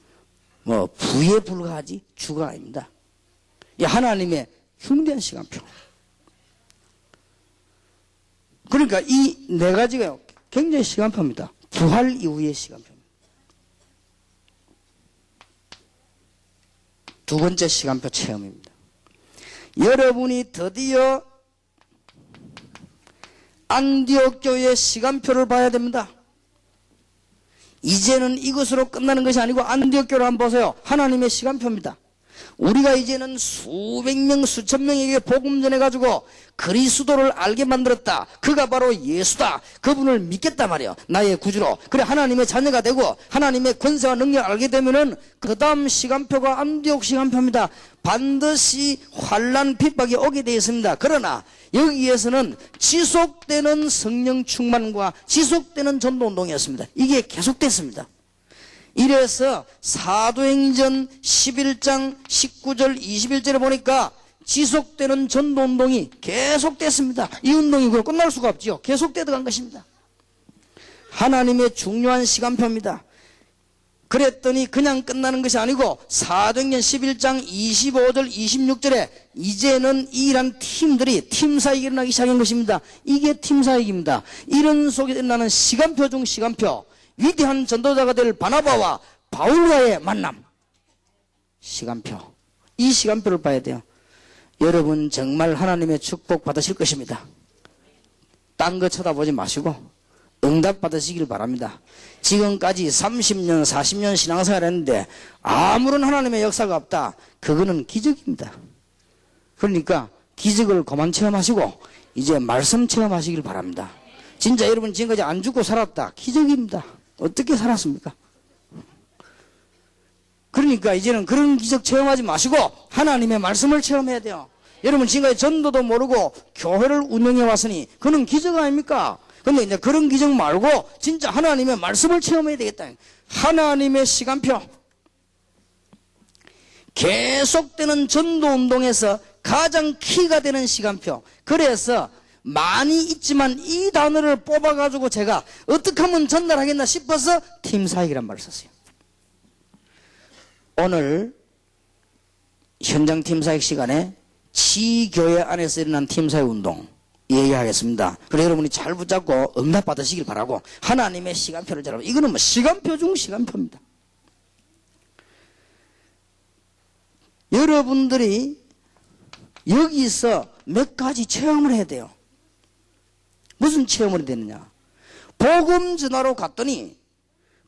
뭐 부에 불과하지 주가 아닙니다. 이 하나님의 흉대한 시간표. 그러니까 이 네 가지가 굉장히 시간표입니다. 부활 이후의 시간표입니다. 두 번째 시간표 체험입니다. 여러분이 드디어 안디옥 교회의 시간표를 봐야 됩니다. 이제는 이것으로 끝나는 것이 아니고 안디옥 교회를 한번 보세요. 하나님의 시간표입니다. 우리가 이제는 수백 명, 수천 명에게 복음 전해가지고 그리스도를 알게 만들었다. 그가 바로 예수다. 그분을 믿겠다 말이에요. 나의 구주로. 그래 하나님의 자녀가 되고 하나님의 권세와 능력을 알게 되면은 그 다음 시간표가 안디옥 시간표입니다. 반드시 환난 핍박이 오게 되어 있습니다. 그러나 여기에서는 지속되는 성령 충만과 지속되는 전도운동이었습니다. 이게 계속됐습니다. 이래서 사도행전 11장 19절 21절에 보니까 지속되는 전도운동이 계속됐습니다. 이 운동이 끝날 수가 없죠. 계속되어 간 것입니다. 하나님의 중요한 시간표입니다. 그랬더니 그냥 끝나는 것이 아니고 사도행전 11장 25절 26절에 이제는 이란 팀들이 팀사역이 일어나기 시작한 것입니다. 이게 팀사역입니다. 이런 속에 일어나는 시간표 중 시간표, 위대한 전도자가 될 바나바와 바울과의 만남, 시간표. 이 시간표를 봐야 돼요. 여러분 정말 하나님의 축복 받으실 것입니다. 딴 거 쳐다보지 마시고 응답 받으시길 바랍니다. 지금까지 30년 40년 신앙생활 했는데 아무런 하나님의 역사가 없다. 그거는 기적입니다. 그러니까 기적을 그만 체험하시고 이제 말씀 체험하시길 바랍니다. 진짜 여러분 지금까지 안 죽고 살았다. 기적입니다. 어떻게 살았습니까? 그러니까 이제는 그런 기적 체험하지 마시고 하나님의 말씀을 체험해야 돼요. 여러분 지금까지 전도도 모르고 교회를 운영해 왔으니 그는 기적 아닙니까? 근데 이제 그런 기적 말고 진짜 하나님의 말씀을 체험해야 되겠다. 하나님의 시간표. 계속되는 전도운동에서 가장 키가 되는 시간표. 그래서 많이 있지만 이 단어를 뽑아가지고 제가 어떻게 하면 전달하겠나 싶어서 팀사역이란 말을 썼어요. 오늘 현장 팀사역 시간에 지교회 안에서 일어난 팀사역 운동 얘기하겠습니다. 그래 여러분이 잘 붙잡고 응답 받으시길 바라고 하나님의 시간표를 잘 알고, 이거는 뭐 시간표 중 시간표입니다. 여러분들이 여기서 몇 가지 체험을 해야 돼요. 무슨 체험을 되느냐? 복음 전하러 갔더니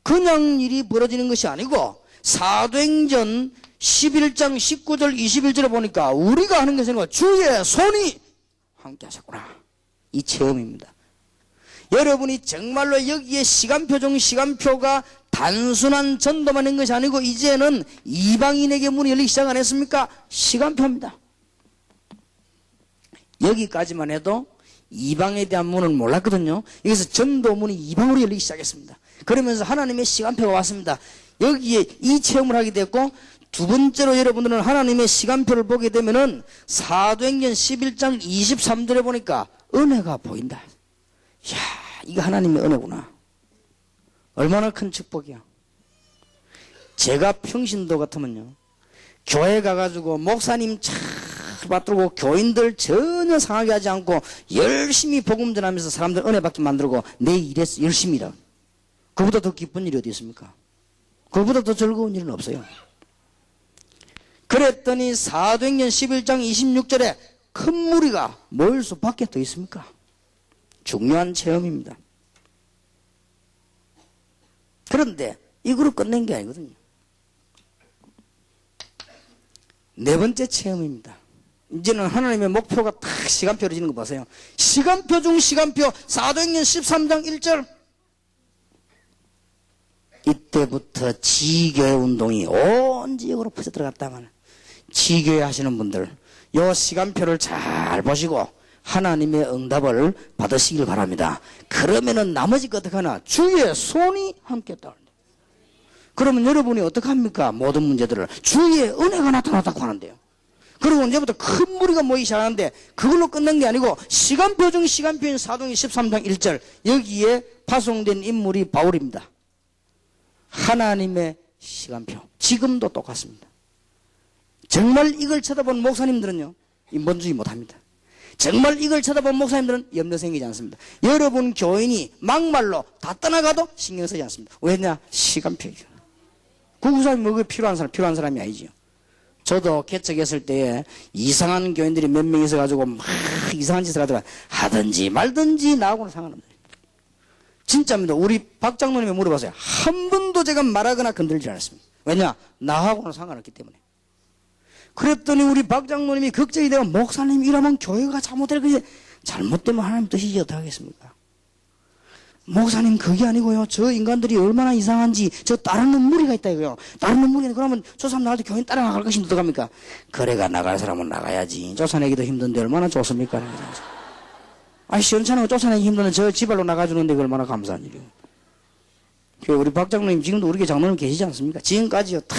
그냥 일이 벌어지는 것이 아니고 사도행전 11장 19절 21절에 보니까 우리가 하는 것이 아니고 주의 손이 함께 하셨구나. 이 체험입니다. 여러분이 정말로 여기에 시간표 중 시간표가 단순한 전도만 한 것이 아니고 이제는 이방인에게 문이 열리기 시작 안 했습니까? 시간표입니다. 여기까지만 해도 이방에 대한 문은 몰랐거든요. 여기서 전도문이 이방으로 열리기 시작했습니다. 그러면서 하나님의 시간표가 왔습니다. 여기에 이 체험을 하게 됐고, 두 번째로 여러분들은 하나님의 시간표를 보게 되면은 사도행전 11장 23절에 보니까 은혜가 보인다. 이야, 이거 하나님의 은혜구나. 얼마나 큰 축복이야. 제가 평신도 같으면요, 교회 가가지고 목사님 잘 받들고 교인들 전혀 상하게 하지 않고 열심히 복음 전하면서 사람들 은혜 받게 만들고 내 일에 열심히 일하고, 그보다 더 기쁜 일이 어디 있습니까? 그보다 더 즐거운 일은 없어요. 그랬더니 사도행전 11장 26절에 큰 무리가 모일 수밖에 더 있습니까? 중요한 체험입니다. 그런데 이거로 끝낸 게 아니거든요. 네 번째 체험입니다. 이제는 하나님의 목표가 딱 시간표로 지는 거 보세요. 시간표 중 시간표, 사도행전 13장 1절. 이때부터 지교회 운동이 온 지역으로 퍼져 들어갔다만, 지교회 하시는 분들 요 시간표를 잘 보시고 하나님의 응답을 받으시길 바랍니다. 그러면은 나머지 거 어떻게 하나? 주의 손이 함께 있다. 그러면 여러분이 어떻게 합니까? 모든 문제들을 주의 은혜가 나타났다고 하는데요. 그리고 이제부터 큰 무리가 모이기 시작하는데 그걸로 끝난 게 아니고 시간표 중 시간표인 사도행전 13장 1절, 여기에 파송된 인물이 바울입니다. 하나님의 시간표, 지금도 똑같습니다. 정말 이걸 쳐다본 목사님들은요, 인본주의 못합니다. 정말 이걸 쳐다본 목사님들은 염려 생기지 않습니다. 여러분 교인이 막말로 다 떠나가도 신경 쓰지 않습니다. 왜냐? 시간표이죠. 구구사님이 뭐 필요한 사람이 아니지요. 저도 개척했을 때에 이상한 교인들이 몇 명 있어가지고 막 이상한 짓을 하다가 하든지 말든지 나하고는 상관없어요. 진짜입니다. 우리 박 장로님이 물어봤어요. 한 번도 제가 말하거나 건들지 않았습니다. 왜냐? 나하고는 상관없기 때문에. 그랬더니 우리 박 장로님이 걱정이 되고, 목사님 이러면 교회가 잘못될 것이, 잘못되면 하나님 뜻이지 어떻게 하겠습니까? 목사님 그게 아니고요, 저 인간들이 얼마나 이상한지 저 따르는 무리가 있다 이거요. 따르는 무리는 그러면 저 사람 나갈 때 교인 따라 나갈 것인데 어떡합니까? 그래가 나갈 사람은 나가야지. 쫓아내기도 힘든데 얼마나 좋습니까? 아이 시원찮은 거 쫓아내기 힘든데 저 지발로 나가주는데 얼마나 감사한 일이요. 우리 박 장로님 지금도 우리 교회 장로님 계시지 않습니까? 지금까지요 탁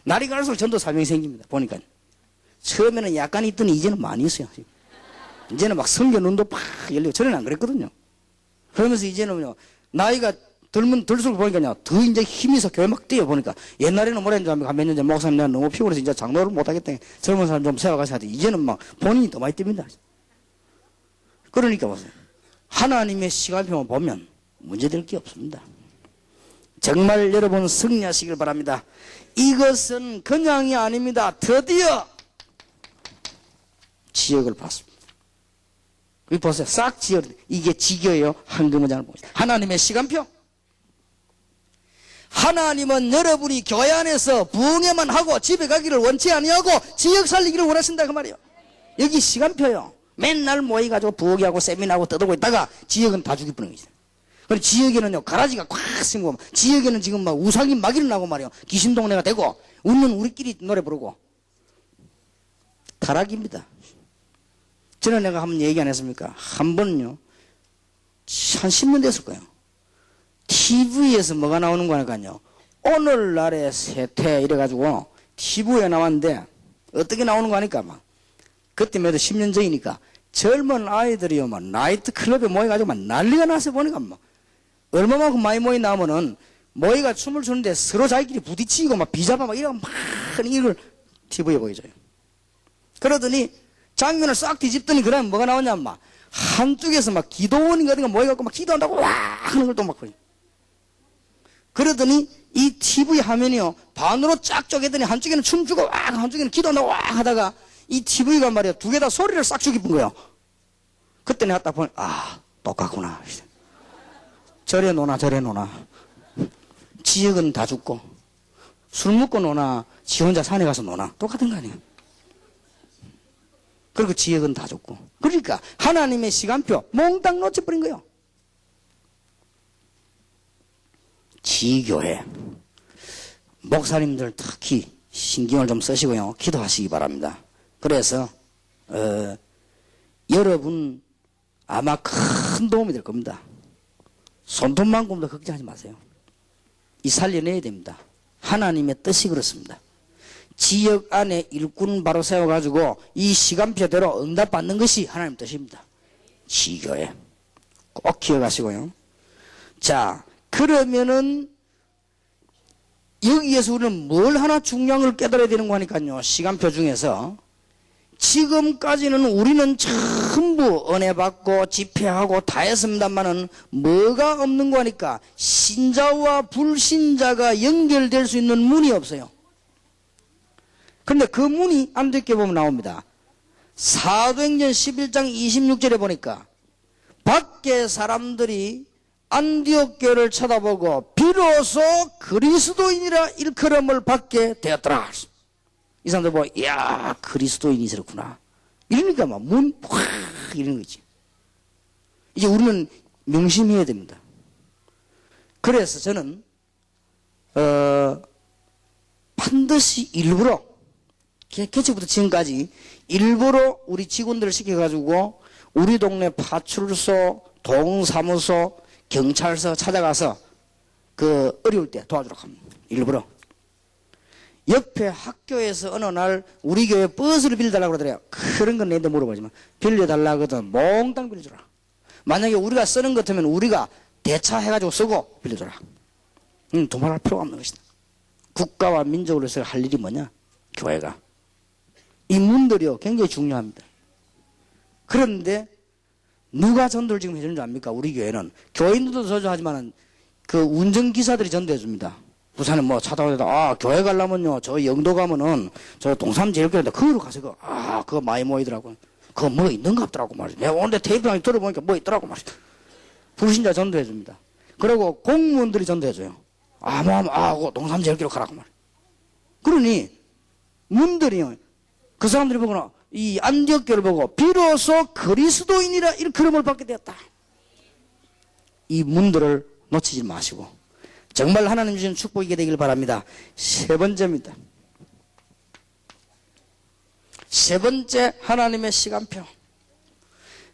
날이 갈수록 전도 사명이 생깁니다. 보니까 처음에는 약간 있더니 이제는 많이 있어요. 이제는 막 성경 눈도 팍 열리고, 전에는 안 그랬거든요. 그러면서 이제는요, 나이가 들수록 보니까요, 더 이제 힘이서 교회 막 뛰어 보니까, 옛날에는 뭐라 했는지 몇 년 전 목사님 내가 너무 피곤해서 이제 장로를 못 하겠다. 젊은 사람 좀 세워가서 하더니 이제는 막 본인이 더 많이 뜁니다. 그러니까 보세요. 하나님의 시간표만 보면 문제될 게 없습니다. 정말 여러분 승리하시길 바랍니다. 이것은 그냥이 아닙니다. 드디어 지역을 봤습니다. 여기 보세요. 싹 지역, 이게 지교예요. 한글 문장을 보세요. 하나님의 시간표. 하나님은 여러분이 교회 안에서 부흥회만 하고 집에 가기를 원치 아니하고 지역 살리기를 원하신다 그 말이에요. 여기 시간표요. 맨날 모여가지고 부흥회하고 세미나하고 떠들고 있다가 지역은 다 죽이버리는 거죠. 그리고 지역에는요, 가라지가 꽉 생기고, 지역에는 지금 막 우상이 막 일어나고 말이에요. 귀신동네가 되고, 웃는 우리끼리 노래 부르고. 타락입니다. 전에 내가 한번 얘기 안 했습니까? 한 번요, 한 10년 됐을 거예요. TV에서 뭐가 나오는 거니까요. 오늘날의 세태 이래가지고, TV에 나왔는데, 어떻게 나오는 거 하니까 막, 그때 몇 10년 전이니까, 젊은 아이들이요, 막, 나이트 클럽에 모여가지고 막 난리가 나서 보니까 막, 얼마만큼 많이 모이 나오면은, 모이가 춤을 추는데 서로 자기끼리 부딪히고 막 비잡아 막 이러고 막 이걸 TV에 보여줘요. 그러더니 장면을 싹 뒤집더니 그러면 뭐가 나오냐, 막, 한쪽에서 막 기도원인가 어딘가 모여갖고 막 기도한다고 와! 하는 걸 또 막 보여요. 그러더니 이 TV 화면이요, 반으로 쫙 쪼개더니 한쪽에는 춤추고 와! 한쪽에는 기도한다고 와! 하다가 이 TV가 말이야, 두 개 다 소리를 싹 죽이는 거예요. 그때 내가 딱 보니, 아, 똑같구나. 저래 노나 저래 노나. 지역은 다 죽고 술 먹고 노나 지 혼자 산에 가서 노나 똑같은 거 아니에요. 그리고 지역은 다 죽고. 그러니까 하나님의 시간표 몽땅 놓쳐버린 거예요. 지교회 목사님들 특히 신경을 좀 쓰시고요, 기도하시기 바랍니다. 그래서 여러분 아마 큰 도움이 될 겁니다. 손돈만큼도 걱정하지 마세요. 이 살려내야 됩니다. 하나님의 뜻이 그렇습니다. 지역 안에 일꾼 바로 세워가지고 이 시간표대로 응답받는 것이 하나님 뜻입니다. 지교회 꼭 기억하시고요. 자, 그러면은 여기에서 우리는 뭘 하나 중요한 걸 깨달아야 되는 거 하니까요, 시간표 중에서 지금까지는 우리는 전부 은혜 받고 집회하고 다 했습니다만은 뭐가 없는 거니까 신자와 불신자가 연결될 수 있는 문이 없어요. 그런데 그 문이 안되게 보면 나옵니다. 사도행전 11장 26절에 보니까 밖에 사람들이 안디옥 교회를 쳐다보고 비로소 그리스도인이라 일컬음을 받게 되었더라. 이 사람들 보고 이야 그리스도인이시구나 이러니까 막 문 확 이러는 거지. 이제 우리는 명심해야 됩니다. 그래서 저는 반드시 일부러 개최부터 지금까지 일부러 우리 직원들을 시켜가지고 우리 동네 파출소, 동사무소, 경찰서 찾아가서 그 어려울 때 도와주라고 합니다. 일부러. 옆에 학교에서 어느 날 우리 교회 버스를 빌려달라고 그러더래요. 그런 건 내한테 물어보지만 빌려달라고 하거든 몽땅 빌려줘라. 만약에 우리가 쓰는 것 같으면 우리가 대차해가지고 쓰고 빌려줘라. 도말할 필요가 없는 것이다. 국가와 민족을 위해서 할 일이 뭐냐? 교회가. 이 문들이요 굉장히 중요합니다. 그런데 누가 전도를 지금 해주는 줄 압니까? 우리 교회는 교인들도 저주하지만 그 운전기사들이 전도해 줍니다. 부산에 뭐 차 타고 다니다 교회 가려면요 저 영도 가면은 저 동삼제일교회인데 그거로 가서 그거 많이 모이더라고. 그거 뭐 있는가 없더라고 말이야. 내가 오늘 테이프랑 들어보니까 뭐 있더라고 말이야. 불신자 전도해 줍니다. 그리고 공무원들이 전도해 줘요. 그거 동삼제일교회 가라고 말이야. 그러니 문들이요 그 사람들이 보거나 이 안디옥 교회를 보고 비로소 그리스도인이라 일컬음을 받게 되었다. 이 문들을 놓치지 마시고 정말 하나님 주신 축복이 되길 바랍니다. 세 번째입니다. 세 번째 하나님의 시간표.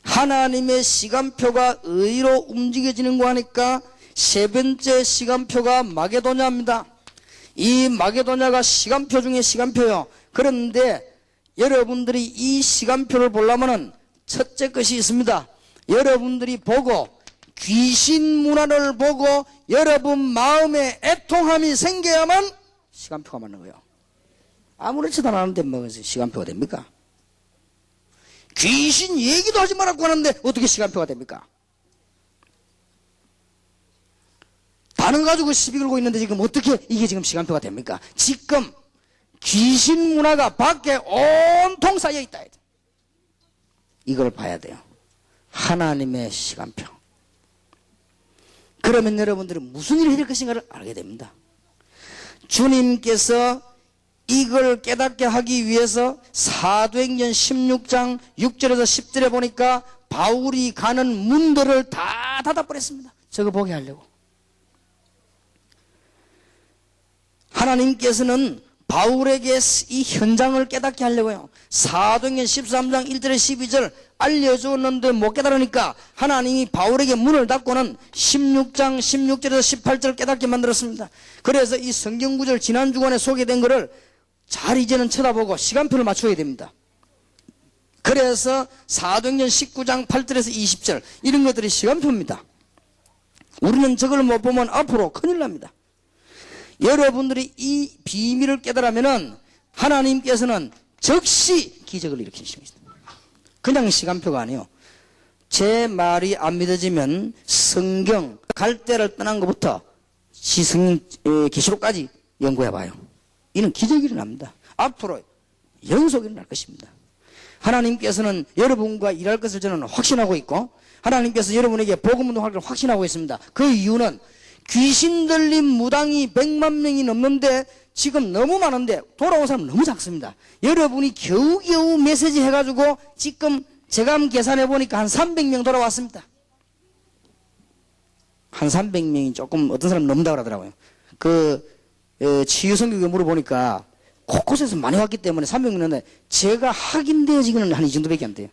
하나님의 시간표가 의로 움직여지는 거 하니까 세 번째 시간표가 마게도냐입니다. 이 마게도냐가 시간표 중에 시간표요. 그런데 여러분들이 이 시간표를 보려면은 첫째 것이 있습니다. 여러분들이 보고 귀신 문화를 보고 여러분 마음에 애통함이 생겨야만 시간표가 맞는 거예요. 아무렇지도 않은데 뭐 시간표가 됩니까? 귀신 얘기도 하지 말라고 하는데 어떻게 시간표가 됩니까? 단어 가지고 시비 걸고 있는데 지금 어떻게 이게 지금 시간표가 됩니까? 지금 귀신 문화가 밖에 온통 쌓여 있다. 이걸 봐야 돼요. 하나님의 시간표. 그러면 여러분들은 무슨 일을 해야 될 것인가를 알게 됩니다. 주님께서 이걸 깨닫게 하기 위해서 사도행전 16장 6절에서 10절에 보니까 바울이 가는 문들을 다 닫아버렸습니다. 저거 보게 하려고. 하나님께서는 바울에게 이 현장을 깨닫게 하려고요. 사도행전 13장 1절에 12절 알려주었는데 못 깨달으니까 하나님이 바울에게 문을 닫고는 16장 16절에서 18절을 깨닫게 만들었습니다. 그래서 이 성경구절 지난 주간에 소개된 것을 잘 이제는 쳐다보고 시간표를 맞춰야 됩니다. 그래서 사도행전 19장 8절에서 20절 이런 것들이 시간표입니다. 우리는 저걸 못 보면 앞으로 큰일 납니다. 여러분들이 이 비밀을 깨달으면은 하나님께서는 즉시 기적을 일으키십니다. 그냥 시간표가 아니에요. 제 말이 안 믿어지면 성경 갈대를 떠난 것부터 계시록까지 연구해봐요. 이는 기적이 일어납니다. 앞으로 연속이 일어날 것입니다. 하나님께서는 여러분과 일할 것을 저는 확신하고 있고 하나님께서 여러분에게 복음 운동할 것을 확신하고 있습니다. 그 이유는 귀신 들린 무당이 100만 명이 넘는데 지금 너무 많은데 돌아온 사람은 너무 작습니다. 여러분이 겨우겨우 메시지 해가지고 지금 제가 계산해 보니까 한 300명 돌아왔습니다. 한 300명이 조금 어떤 사람 넘는다고 그러더라고요. 치유성교육에 물어보니까 곳곳에서 많이 왔기 때문에 300명인데 제가 확인되어지기는 한 이 정도밖에 안 돼요.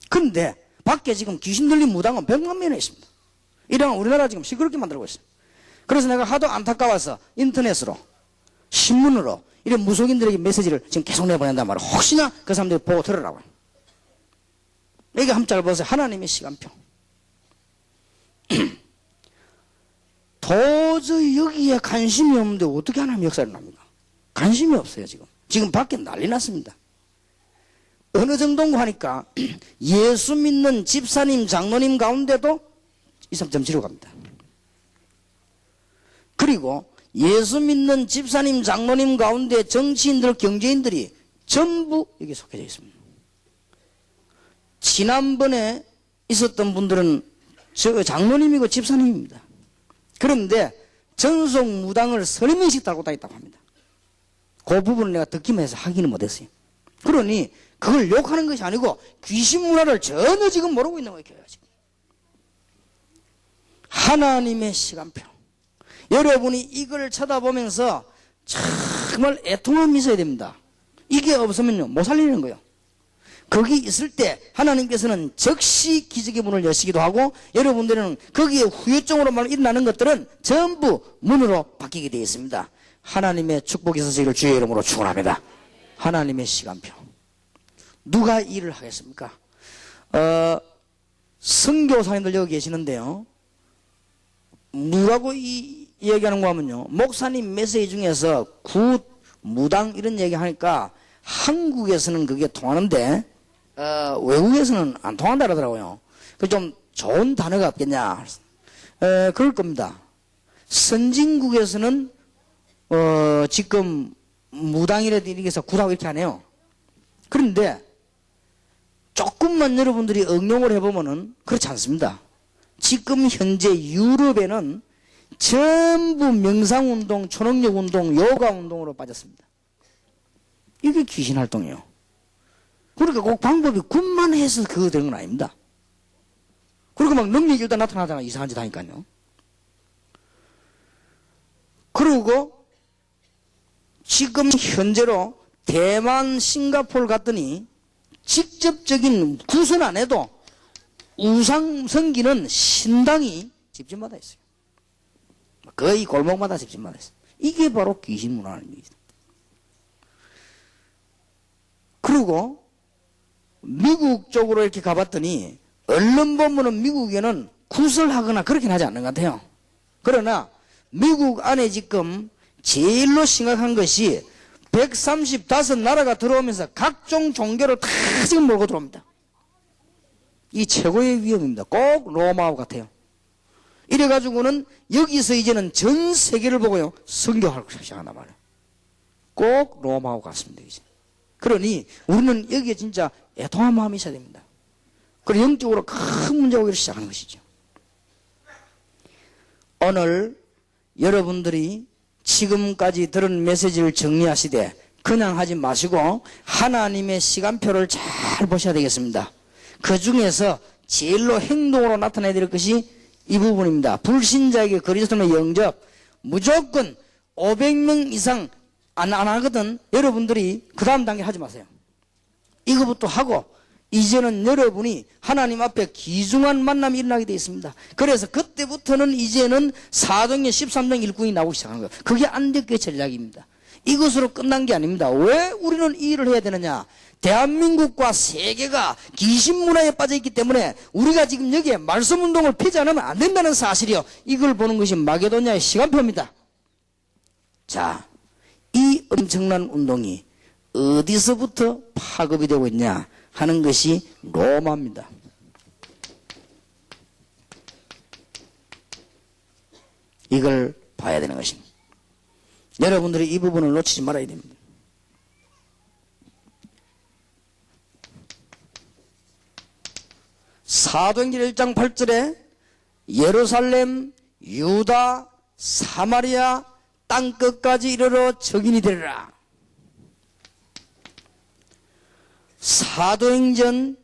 그런데 밖에 지금 귀신 들린 무당은 100만 명이나 있습니다. 이랑 우리나라 지금 시끄럽게 만들고 있어요. 그래서 내가 하도 안타까워서 인터넷으로 신문으로 이런 무속인들에게 메시지를 지금 계속 내보낸단 말이에요. 혹시나 그 사람들이 보고 들으라고요. 여기 한번 잘 보세요. 하나님의 시간표. 도저히 여기에 관심이 없는데 어떻게 하나님 역사를 납니까? 관심이 없어요. 지금 밖에 난리 났습니다. 어느 정도인가 하니까 예수 믿는 집사님, 장로님 가운데도 23.7로 갑니다. 그리고 예수 믿는 집사님, 장로님 가운데 정치인들, 경제인들이 전부 여기에 속해져 있습니다. 지난번에 있었던 분들은 저 장로님이고 집사님입니다. 그런데 전속 무당을 30명씩 달고 다녔다고 합니다. 그 부분을 내가 듣기만 해서 확인을 못했어요. 그러니 그걸 욕하는 것이 아니고 귀신 문화를 전혀 지금 모르고 있는 거예요. 지금. 하나님의 시간표. 여러분이 이걸 쳐다보면서 정말 애통함이 있어야 됩니다. 이게 없으면요 못 살리는 거예요. 거기 있을 때 하나님께서는 즉시 기적의 문을 여시기도 하고, 여러분들은 거기에 후유증으로 말 일어나는 것들은 전부 문으로 바뀌게 되어 있습니다. 하나님의 축복이 있으시기를 주의 이름으로 축원합니다. 하나님의 시간표. 누가 일을 하겠습니까? 선교사님들 여기 계시는데요, 뭐라고 얘기하는가 하면요, 목사님 메시지 중에서 굿, 무당 이런 얘기 하니까 한국에서는 그게 통하는데 외국에서는 안 통한다 그러더라고요. 그 좀 좋은 단어가 없겠냐. 그럴 겁니다. 선진국에서는 지금 무당이라든지 이렇게 해서 굿하고 이렇게 하네요. 그런데 조금만 여러분들이 응용을 해보면은 그렇지 않습니다. 지금 현재 유럽에는 전부 명상운동, 초능력운동, 요가운동으로 빠졌습니다. 이게 귀신활동이에요. 그러니까 꼭 방법이 굿만 해서 그거 되는 건 아닙니다. 그리고 막 능력이 일단 나타나잖아. 이상한 짓 하니까요. 그리고 지금 현재로 대만, 싱가포르 갔더니 직접적인 굿은 안 해도 우상 섬기는 신당이 집집마다 있어요. 거의 골목마다 집집마다 있어요. 이게 바로 귀신 문화라는 얘기죠. 그리고 미국 쪽으로 이렇게 가봤더니 언론 보면은 미국에는 굿을 하거나 그렇게 하지 않는 것 같아요. 그러나 미국 안에 지금 제일로 심각한 것이 135나라가 들어오면서 각종 종교를 다 지금 몰고 들어옵니다. 이 최고의 위험입니다. 꼭 로마하고 같아요. 이래가지고는 여기서 이제는 전 세계를 보고요 선교하고 시작한단 말이에요. 꼭 로마하고 같습니다. 이제. 그러니 우리는 여기에 진짜 애통한 마음이 있어야 됩니다. 그리고 영적으로 큰 문제가 오기 시작하는 것이죠. 오늘 여러분들이 지금까지 들은 메시지를 정리하시되 그냥 하지 마시고 하나님의 시간표를 잘 보셔야 되겠습니다. 그 중에서 제일로 행동으로 나타나야 될 것이 이 부분입니다. 불신자에게 그리스도의 영접, 무조건 500명 이상 안 하거든. 여러분들이 그 다음 단계 하지 마세요. 이거부터 하고 이제는 여러분이 하나님 앞에 귀중한 만남이 일어나게 되어 있습니다. 그래서 그때부터는 이제는 4등의 13등 일꾼이 나오기 시작하는 거예요. 그게 안되게 전략입니다. 이것으로 끝난 게 아닙니다. 왜 우리는 이 일을 해야 되느냐? 대한민국과 세계가 귀신 문화에 빠져 있기 때문에 우리가 지금 여기에 말씀 운동을 펴지 않으면 안 된다는 사실이요. 이걸 보는 것이 마게도냐의 시간표입니다. 자, 이 엄청난 운동이 어디서부터 파급이 되고 있냐 하는 것이 로마입니다. 이걸 봐야 되는 것입니다. 여러분들이 이 부분을 놓치지 말아야 됩니다. 사도행전 1장 8절에 예루살렘, 유다, 사마리아 땅끝까지 이르러 적인이 되리라. 사도행전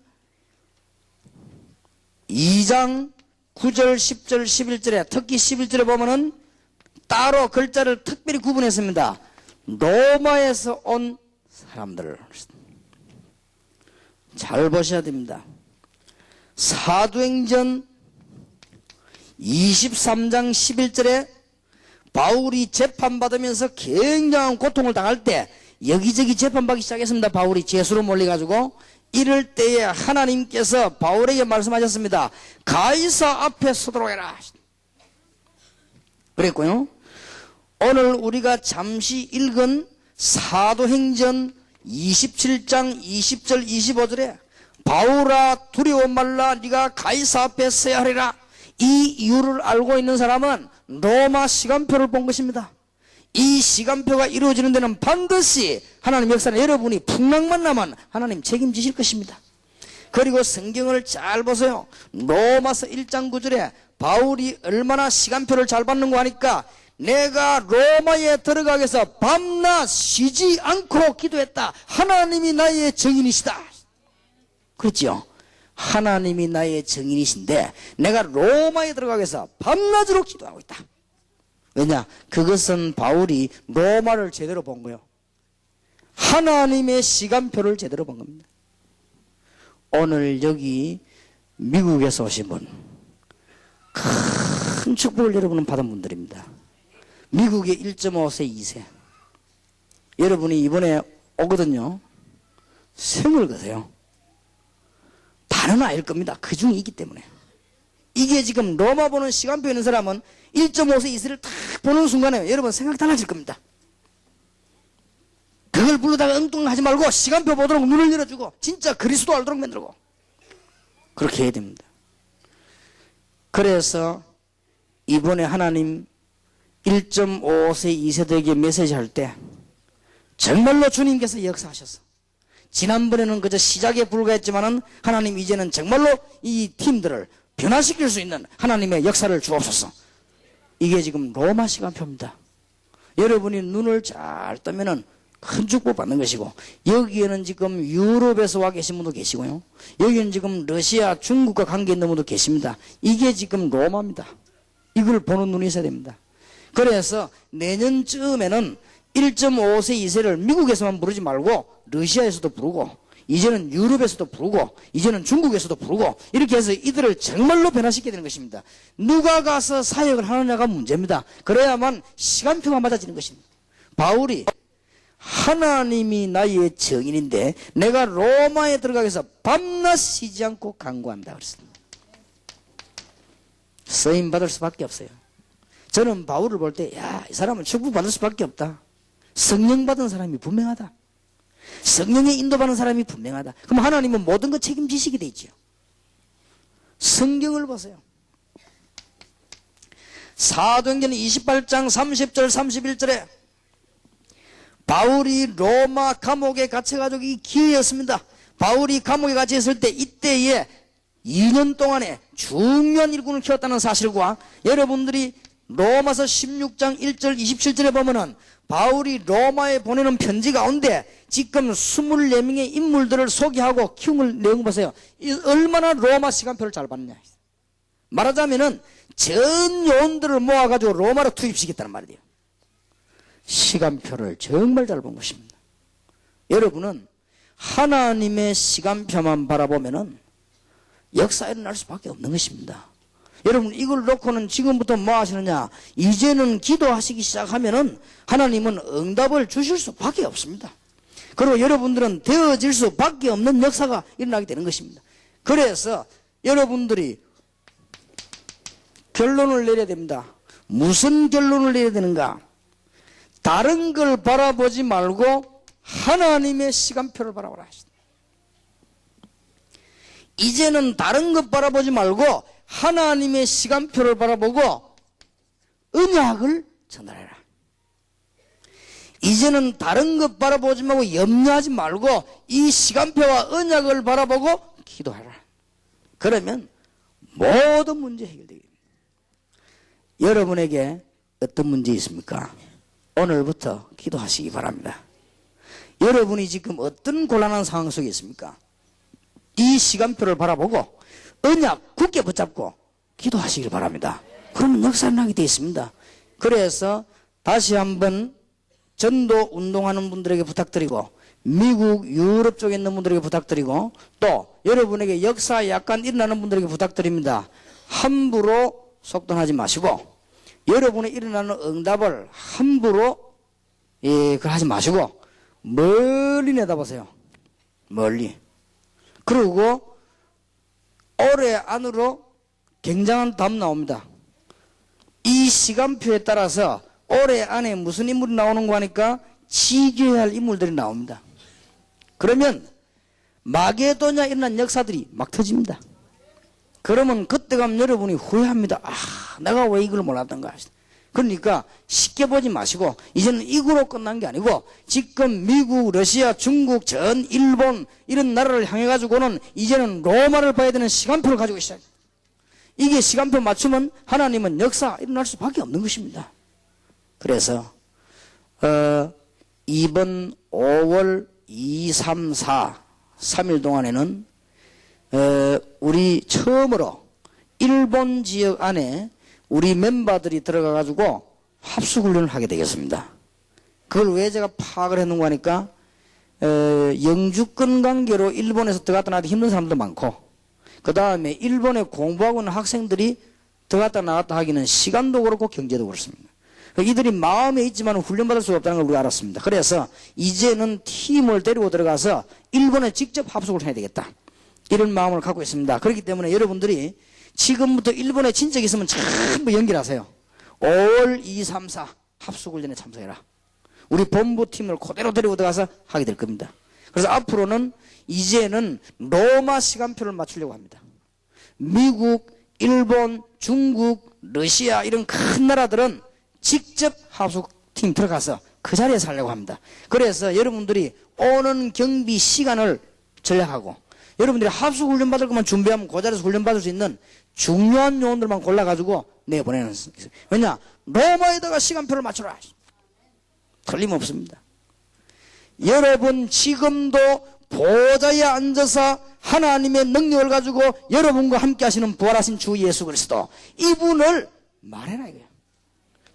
2장 9절, 10절, 11절에 특히 11절에 보면은 따로 글자를 특별히 구분했습니다. 로마에서 온 사람들. 잘 보셔야 됩니다. 사도행전 23장 11절에 바울이 재판받으면서 굉장한 고통을 당할 때 여기저기 재판받기 시작했습니다. 바울이 죄수로 몰려가지고 이럴 때에 하나님께서 바울에게 말씀하셨습니다. 가이사 앞에 서도록 해라. 그랬고요. 오늘 우리가 잠시 읽은 사도행전 27장 20절 25절에 바울아 두려워 말라 네가 가이사 앞에 서야 하리라. 이 이유를 알고 있는 사람은 로마 시간표를 본 것입니다. 이 시간표가 이루어지는 데는 반드시 하나님 역사는 여러분이 풍랑만 나면 하나님 책임지실 것입니다. 그리고 성경을 잘 보세요. 로마서 1장 9절에 바울이 얼마나 시간표를 잘 받는가 하니까 내가 로마에 들어가기 위해서 밤낮 쉬지 않고 기도했다. 하나님이 나의 증인이시다. 그렇죠? 하나님이 나의 증인이신데 내가 로마에 들어가기 위해서 밤낮으로 기도하고 있다. 왜냐? 그것은 바울이 로마를 제대로 본 거예요. 하나님의 시간표를 제대로 본 겁니다. 오늘 여기 미국에서 오신 분, 큰 축복을 여러분은 받은 분들입니다. 미국의 1.5세 2세 여러분이 이번에 오거든요. 생을 거세요. 다른 아이일 겁니다. 그 중에 있기 때문에. 이게 지금 로마 보는 시간표 있는 사람은 1.5세 2세를 딱 보는 순간에 여러분 생각 달라질 겁니다. 그걸 부르다가 엉뚱하지 말고 시간표 보도록 눈을 열어주고 진짜 그리스도 알도록 만들고 그렇게 해야 됩니다. 그래서 이번에 하나님 1.5세 2세들에게 메시지 할 때 정말로 주님께서 역사하셨어. 지난번에는 그저 시작에 불과했지만은 하나님 이제는 정말로 이 팀들을 변화시킬 수 있는 하나님의 역사를 주옵소서. 이게 지금 로마 시간표입니다. 여러분이 눈을 잘 뜨면은 큰 축복 받는 것이고, 여기에는 지금 유럽에서 와 계신 분도 계시고요, 여기는 지금 러시아, 중국과 관계 있는 분도 계십니다. 이게 지금 로마입니다. 이걸 보는 눈이 있어야 됩니다. 그래서 내년쯤에는 1.5세 2세를 미국에서만 부르지 말고 러시아에서도 부르고 이제는 유럽에서도 부르고 이제는 중국에서도 부르고 이렇게 해서 이들을 정말로 변화시켜야 되는 것입니다. 누가 가서 사역을 하느냐가 문제입니다. 그래야만 시간표가 맞아지는 것입니다. 바울이 하나님이 나의 증인인데 내가 로마에 들어가기 위해서 밤낮 쉬지 않고 간구합니다 그랬습니다. 쓰임 받을 수밖에 없어요. 저는 바울을 볼 때 이 사람은 축복 받을 수밖에 없다. 성령 받은 사람이 분명하다. 성령의 인도받는 사람이 분명하다. 그럼 하나님은 모든 것 책임지시게 돼 있죠. 성경을 보세요. 사도행전 28장 30절 31절에 바울이 로마 감옥에 갇혀가지고 이 기회였습니다. 바울이 감옥에 갇혀 있을 때 이때에 2년 동안에 중요한 일꾼을 키웠다는 사실과 여러분들이 로마서 16장 1절 27절에 보면은 바울이 로마에 보내는 편지 가운데 지금 24명의 인물들을 소개하고 키운 내용 보세요. 얼마나 로마 시간표를 잘 봤냐. 말하자면은 전 요원들을 모아가지고 로마로 투입시켰다는 말이에요. 시간표를 정말 잘 본 것입니다. 여러분은 하나님의 시간표만 바라보면은 역사 일어날 수밖에 없는 것입니다. 여러분 이걸 놓고는 지금부터 뭐 하시느냐, 이제는 기도하시기 시작하면은 하나님은 응답을 주실 수밖에 없습니다. 그리고 여러분들은 되어질 수밖에 없는 역사가 일어나게 되는 것입니다. 그래서 여러분들이 결론을 내려야 됩니다. 무슨 결론을 내려야 되는가? 다른 걸 바라보지 말고 하나님의 시간표를 바라보라 하시다. 이제는 다른 것 바라보지 말고 하나님의 시간표를 바라보고 언약을 전달해라. 이제는 다른 것 바라보지 말고 염려하지 말고 이 시간표와 언약을 바라보고 기도하라. 그러면 모든 문제 해결되게 됩니다. 여러분에게 어떤 문제 있습니까? 오늘부터 기도하시기 바랍니다. 여러분이 지금 어떤 곤란한 상황 속에 있습니까? 이 시간표를 바라보고 언약 굳게 붙잡고 기도하시길 바랍니다. 그러면 역사를 나게 되어 있습니다. 그래서 다시 한번 전도 운동하는 분들에게 부탁드리고 미국, 유럽 쪽에 있는 분들에게 부탁드리고 또 여러분에게 역사 약간 일어나는 분들에게 부탁드립니다. 함부로 속단하지 마시고 여러분의 일어나는 응답을 함부로 그걸 하지 마시고 멀리 내다보세요. 멀리. 그리고 올해 안으로 굉장한 답 나옵니다. 이 시간표에 따라서 올해 안에 무슨 인물이 나오는 거 하니까 지켜야 할 인물들이 나옵니다. 그러면 마게도냐 일어난 역사들이 막 터집니다. 그러면 그때 가면 여러분이 후회합니다. 아, 내가 왜 이걸 몰랐던가. 그러니까 쉽게 보지 마시고 이제는 이거로 끝난 게 아니고 지금 미국, 러시아, 중국, 전 일본 이런 나라를 향해 가지고는 이제는 로마를 봐야 되는 시간표를 가지고 있어요. 이게 시간표 맞추면 하나님은 역사 일어날 수밖에 없는 것입니다. 그래서 이번 5월 2, 3, 4 3일 동안에는 우리 처음으로 일본 지역 안에 우리 멤버들이 들어가 가지고 합숙훈련을 하게 되겠습니다. 그걸 왜 제가 파악을 했는가 하니까 영주권 관계로 일본에서 들어갔다 나왔다 힘든 사람도 많고 그 다음에 일본에 공부하고 있는 학생들이 들어갔다 나왔다 하기는 시간도 그렇고 경제도 그렇습니다. 이들이 마음에 있지만 훈련받을 수가 없다는 걸 우리가 알았습니다. 그래서 이제는 팀을 데리고 들어가서 일본에 직접 합숙을 해야 되겠다. 이런 마음을 갖고 있습니다. 그렇기 때문에 여러분들이 지금부터 일본에 친척이 있으면 전부 연결하세요. 5월 2, 3, 4 합숙훈련에 참석해라. 우리 본부팀을 그대로 데리고 들어가서 하게 될 겁니다. 그래서 앞으로는 이제는 로마 시간표를 맞추려고 합니다. 미국, 일본, 중국, 러시아 이런 큰 나라들은 직접 합숙팀 들어가서 그 자리에 살려고 합니다. 그래서 여러분들이 오는 경비 시간을 전략하고 여러분들이 합숙훈련 받을 것만 준비하면 그 자리에서 훈련 받을 수 있는 중요한 요원들만 골라가지고 내보내는. 왜냐? 로마에다가 시간표를 맞춰라. 틀림없습니다. 여러분 지금도 보좌에 앉아서 하나님의 능력을 가지고 여러분과 함께 하시는 부활하신 주 예수 그리스도 이분을 말해라 이거야.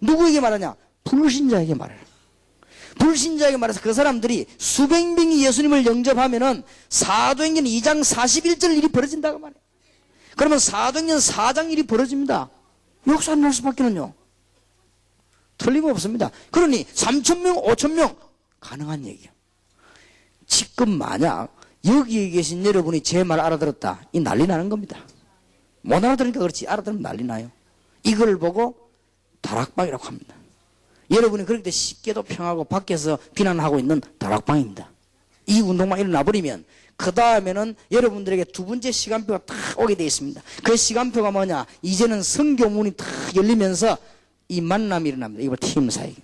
누구에게 말하냐? 불신자에게 말해라. 불신자에게 말해서 그 사람들이 수백 명이 예수님을 영접하면은 사도행전 2장 41절 일이 벌어진다고 말해요. 그러면 사도행전 4장 일이 벌어집니다. 역사는 날 수밖에는요. 틀림없습니다. 그러니 3,000명, 5,000명 가능한 얘기예요. 지금 만약 여기에 계신 여러분이 제 말 알아들었다. 이 난리 나는 겁니다. 못 알아들으니까 그렇지 알아들으면 난리 나요. 이걸 보고 다락방이라고 합니다. 여러분이 그럴 때 쉽게도 평하고 밖에서 비난하고 있는 다락방입니다. 이 운동만 일어나버리면 그 다음에는 여러분들에게 두 번째 시간표가 딱 오게 되어 있습니다. 그 시간표가 뭐냐? 이제는 성교문이 딱 열리면서 이 만남이 일어납니다. 이거 팀 사이.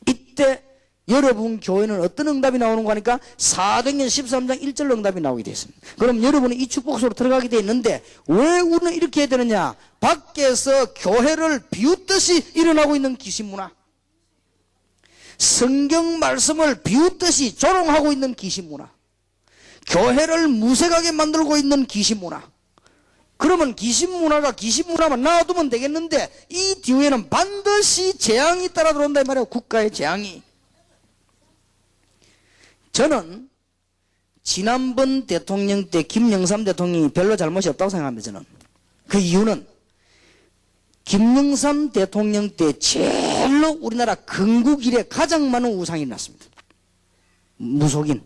이때 여러분 교회는 어떤 응답이 나오는 거 하니까 사도행전 13장 1절 응답이 나오게 되어 있습니다. 그럼 여러분이 이 축복소로 들어가게 되어 있는데 왜 우리는 이렇게 해야 되느냐? 밖에서 교회를 비웃듯이 일어나고 있는 귀신문화, 성경 말씀을 비웃듯이 조롱하고 있는 귀신문화, 교회를 무색하게 만들고 있는 귀신문화. 그러면 귀신문화가 귀신문화만 놔두면 되겠는데 이 뒤에는 반드시 재앙이 따라 들어온다 이 말이에요. 국가의 재앙이. 저는 지난번 대통령 때 김영삼 대통령이 별로 잘못이 없다고 생각합니다. 저는 그 이유는 김영삼 대통령 때 제일로 우리나라 건국 이래 가장 많은 우상이 일어났습니다. 무속인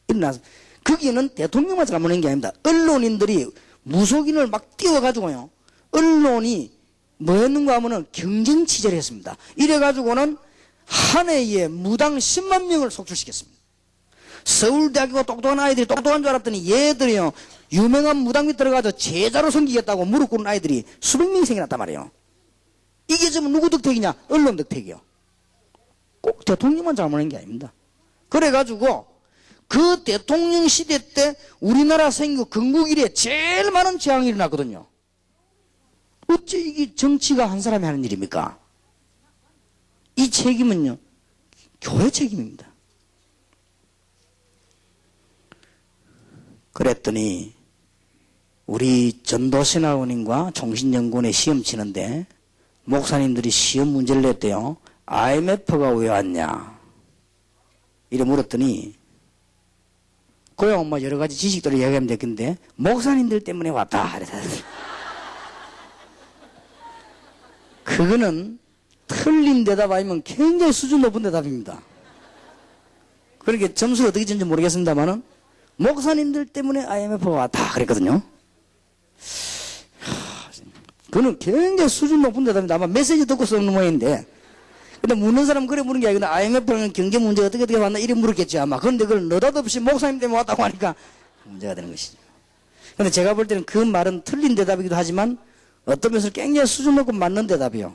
일어나서 거기는 대통령만 잘못한 게 아닙니다. 언론인들이 무속인을 막 띄워가지고요. 언론이 뭐였는가 하면은 경쟁 취재를 했습니다. 이래가지고는 한 해에 무당 10만 명을 속출시켰습니다. 서울대학교 똑똑한 아이들이 똑똑한 줄 알았더니 얘들이요 유명한 무당 밑 들어가서 제자로 섬기겠다고 무릎 꿇은 아이들이 수백 명이 생겨났단 말이에요. 이게 지금 누구 덕택이냐? 언론 덕택이요. 꼭 대통령만 잘못한 게 아닙니다. 그래가지고 그 대통령 시대 때 우리나라 생겨 건국 이래 제일 많은 재앙이 일어났거든요. 어째 이게 정치가 한 사람이 하는 일입니까? 이 책임은요 교회 책임입니다. 그랬더니 우리 전도신학원인과 종신연구원에 시험 치는데 목사님들이 시험 문제를 냈대요. IMF가 왜 왔냐 이래 물었더니 그야 뭐 여러 가지 지식들을 이야기하면 되겠는데 목사님들 때문에 왔다. 그거는 틀린 대답 아니면 굉장히 수준 높은 대답입니다. 그렇게 점수를 어떻게 주는지 모르겠습니다만은 목사님들 때문에 IMF가 왔다 그랬거든요. 그는 굉장히 수준 높은 대답입니다. 아마 메시지 듣고 쓰는 모양인데 근데 묻는 사람 그래 묻는 게 아니라 IMF는 경제 문제 어떻게 왔나 이래 물었겠지 아마. 그런데 그걸 느닷없이 목사님 때문에 왔다고 하니까 문제가 되는 것이죠. 근데 제가 볼 때는 그 말은 틀린 대답이기도 하지만 어떤 면에서 굉장히 수준 높고 맞는 대답이요.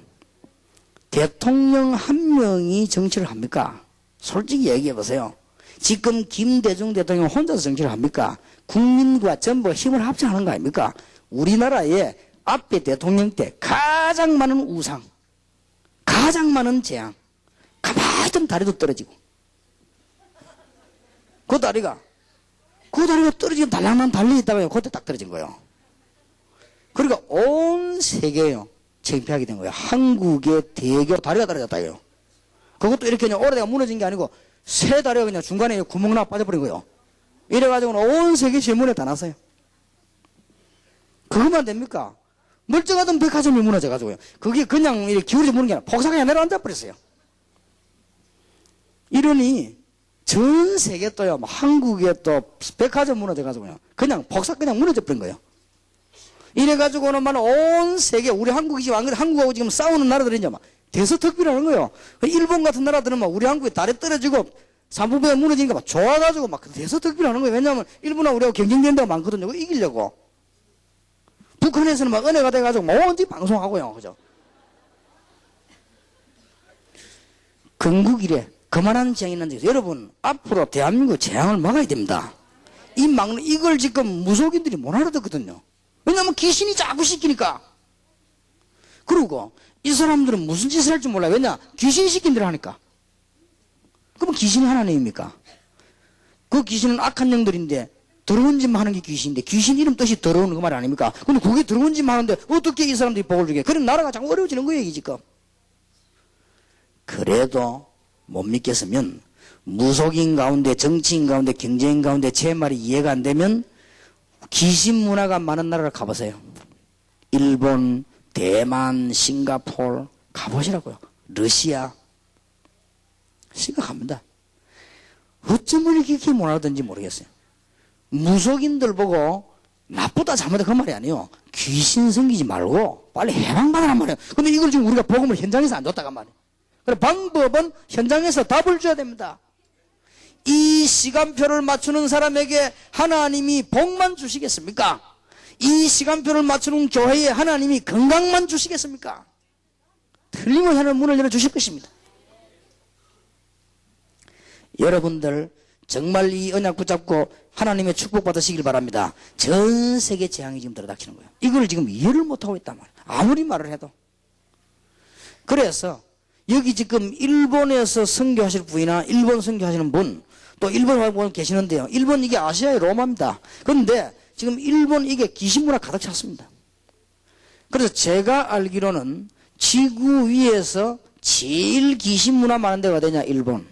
대통령 한 명이 정치를 합니까? 솔직히 얘기해 보세요. 지금 김대중 대통령 혼자서 정치를 합니까? 국민과 전부 힘을 합쳐하는 거 아닙니까? 우리나라에 앞에 대통령 때 가장 많은 우상, 가장 많은 재앙, 가만히 있던 다리도 떨어지고 그 다리가 떨어지고 달랑달랑 달려있다가 그때 딱 떨어진 거예요. 그러니까 온 세계요 창피하게 된 거예요. 한국의 대교 다리가 떨어졌다요. 그것도 이렇게 그냥 오래되가 무너진 게 아니고 새 다리가 그냥 중간에 구멍 나 빠져버린 거예요. 이래가지고는 온 세계 신문에 다 났어요. 그것만 됩니까? 멀쩡하던 백화점이 무너져가지고요. 그게 그냥 이렇게 기울여져 무는 게 아니라 폭삭 그냥 내려앉아 버렸어요. 이러니 전 세계 또요, 한국에 또 백화점 무너져가지고요. 그냥 폭삭 그냥 무너져 버린 거예요. 이래가지고는 온 세계, 우리 한국이 지금 안 그래, 한국하고 지금 싸우는 나라들이 이제 막 대서특비라는 거예요. 일본 같은 나라들은 막 우리 한국에 다리 떨어지고 삼부배가 무너지니까 막 좋아가지고 막 대서특비라는 거예요. 왜냐하면 일본하고 우리하고 경쟁되는 데가 많거든요. 이기려고. 북한에서는 막 은혜가 돼가지고 뭔지 방송하고요. 그죠? 건국 이래 그만한 재앙이 있는데 여러분 앞으로 대한민국 재앙을 막아야 됩니다. 이 막는 이걸 지금 무속인들이 못 알아듣거든요. 왜냐하면 귀신이 자꾸 시키니까. 그리고 이 사람들은 무슨 짓을 할지 몰라요. 왜냐? 귀신이 시킨 대로 하니까. 그러면 귀신이 하나님입니까? 그 귀신은 악한 영들인데 더러운 짓만 하는 게 귀신인데 귀신 이름 뜻이 더러운 그 말 아닙니까? 근데 그게 더러운 짓만 하는데 어떻게 이 사람들이 복을 주게? 그럼 나라가 자꾸 어려워지는 거예요, 이 지금. 그래도 못 믿겠으면 무속인 가운데 정치인 가운데 경제인 가운데 제 말이 이해가 안 되면 귀신 문화가 많은 나라를 가보세요. 일본, 대만, 싱가포르 가보시라고요. 러시아. 심각합니다. 어쩌면 이렇게 못 알아듣는지 모르겠어요. 무속인들 보고 나쁘다 잘못다 그 말이 아니에요. 귀신 섬기지 말고 빨리 해방받으란 말이에요. 근데 이걸 지금 우리가 복음을 현장에서 안 줬다간 말이에요. 그래서 방법은 현장에서 답을 줘야 됩니다. 이 시간표를 맞추는 사람에게 하나님이 복만 주시겠습니까? 이 시간표를 맞추는 교회에 하나님이 건강만 주시겠습니까? 틀림없이 하나님 문을 열어주실 것입니다. 여러분들 정말 이 언약 붙잡고 하나님의 축복 받으시길 바랍니다. 전 세계 재앙이 지금 들어닥치는 거예요. 이걸 지금 이해를 못하고 있단 말이에요. 아무리 말을 해도. 그래서 여기 지금 일본에서 선교하실 분이나 일본 선교하시는 분, 또 일본 분 계시는데요. 일본 이게 아시아의 로마입니다. 그런데 지금 일본 이게 귀신문화 가득 찼습니다. 그래서 제가 알기로는 지구 위에서 제일 귀신문화 많은 데가 어디냐? 일본.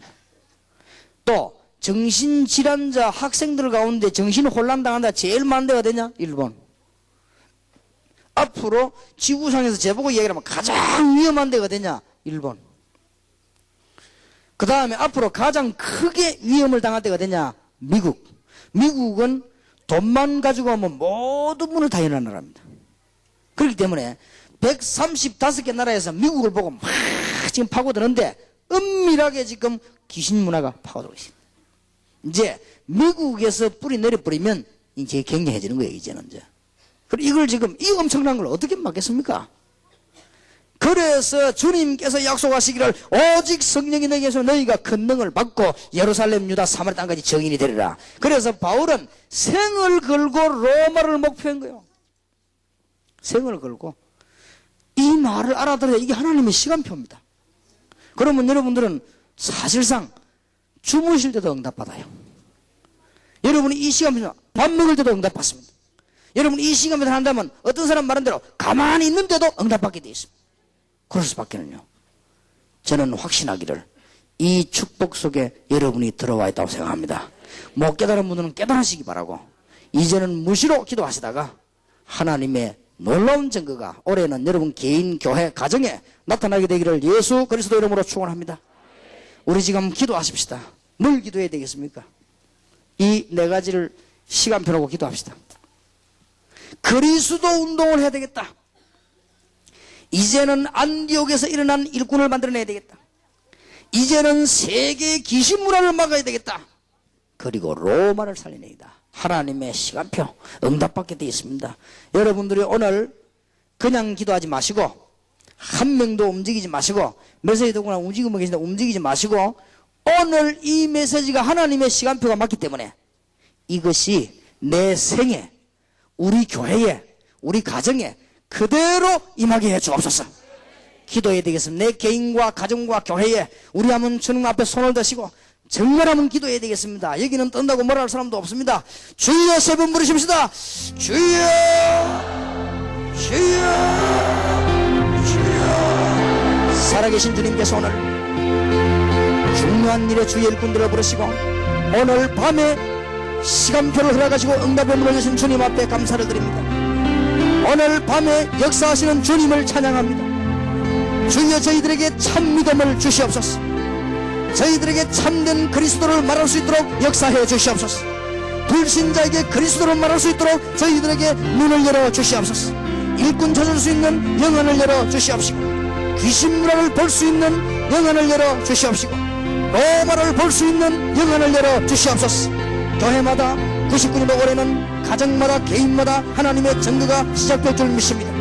또 정신질환자 학생들 가운데 정신혼란 당한다 제일 많은 데가 어디냐? 일본. 앞으로 지구상에서 제보고 이야기하면 가장 위험한 데가 어디냐? 일본. 그 다음에 앞으로 가장 크게 위험을 당할 때가 어디냐? 미국. 미국은 돈만 가지고 오면 모든 문을 다 여는 나라입니다. 그렇기 때문에 135개 나라에서 미국을 보고 막 지금 파고드는데 은밀하게 지금 귀신 문화가 파고들고 있습니다. 이제 미국에서 뿌리 내려버리면 이제 격리해지는 거예요, 이제는 이제. 그리고 이걸 지금 이 엄청난 걸 어떻게 막겠습니까? 그래서 주님께서 약속하시기를 오직 성령이 너희에게서 너희가 큰 능을 받고 예루살렘 유다 사마리아 땅까지 증인이 되리라. 그래서 바울은 생을 걸고 로마를 목표한 거예요. 생을 걸고 이 말을 알아들어야 이게 하나님의 시간표입니다. 그러면 여러분들은 사실상 주무실 때도 응답받아요. 여러분이 이 시간표는 밥 먹을 때도 응답받습니다. 여러분이 이 시간표를 한다면 어떤 사람 말한 대로 가만히 있는데도 응답받게 되어 있습니다. 그럴 수밖에는요. 저는 확신하기를 이 축복 속에 여러분이 들어와 있다고 생각합니다. 못 깨달은 분들은 깨달으시기 바라고 이제는 무시로 기도하시다가 하나님의 놀라운 증거가 올해는 여러분 개인, 교회, 가정에 나타나게 되기를 예수 그리스도 이름으로 축원합니다. 우리 지금 기도하십시다. 뭘 기도해야 되겠습니까? 이 네 가지를 시간표라고 기도합시다. 그리스도 운동을 해야 되겠다. 이제는 안디옥에서 일어난 일꾼을 만들어내야 되겠다. 이제는 세계 귀신 문화를 막아야 되겠다. 그리고 로마를 살려내겠다. 하나님의 시간표 응답받게 되어 있습니다. 여러분들이 오늘 그냥 기도하지 마시고, 한 명도 움직이지 마시고, 메시지 듣거나 움직이고 계신데 움직이지 마시고, 오늘 이 메시지가 하나님의 시간표가 맞기 때문에 이것이 내 생에, 우리 교회에, 우리 가정에 그대로 임하게 해 주옵소서. 기도해야 되겠습니다. 내 개인과 가정과 교회에 우리 한번 주님 앞에 손을 드시고 정말 한번 기도해야 되겠습니다. 여기는 뜬다고 뭐라 할 사람도 없습니다. 주여 세 번 부르십시다. 주여, 주여, 주여. 살아계신 주님께서 오늘 중요한 일에 주의 일꾼들을 부르시고 오늘 밤에 시간표를 흘러가시고 응답의 문을 여신 주님 앞에 감사를 드립니다. 오늘 밤에 역사하시는 주님을 찬양합니다. 주여 저희들에게 참 믿음을 주시옵소서. 저희들에게 참된 그리스도를 말할 수 있도록 역사해 주시옵소서. 불신자에게 그리스도를 말할 수 있도록 저희들에게 눈을 열어 주시옵소서. 일꾼 찾을 수 있는 영안을 열어 주시옵시고, 귀신 문화를 볼 수 있는 영안을 열어 주시옵시고, 로마를 볼 수 있는 영안을 열어 주시옵소서. 교회마다 99년도 올해는 가정마다 개인마다 하나님의 증거가 시작될 줄 믿습니다.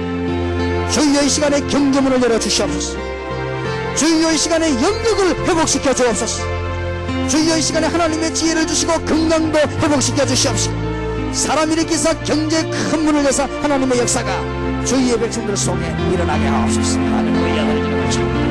주여 이 시간에 경계문을 열어 주시옵소서. 주여 이 시간에 영역을 회복시켜 주옵소서. 주여 이 시간에 하나님의 지혜를 주시고 건강도 회복시켜 주시옵시고, 사람 일으키사 경제 큰 문을 여사 하나님의 역사가 주의 백성들 속에 일어나게 하옵소서. 하늘의 영을 기도하시고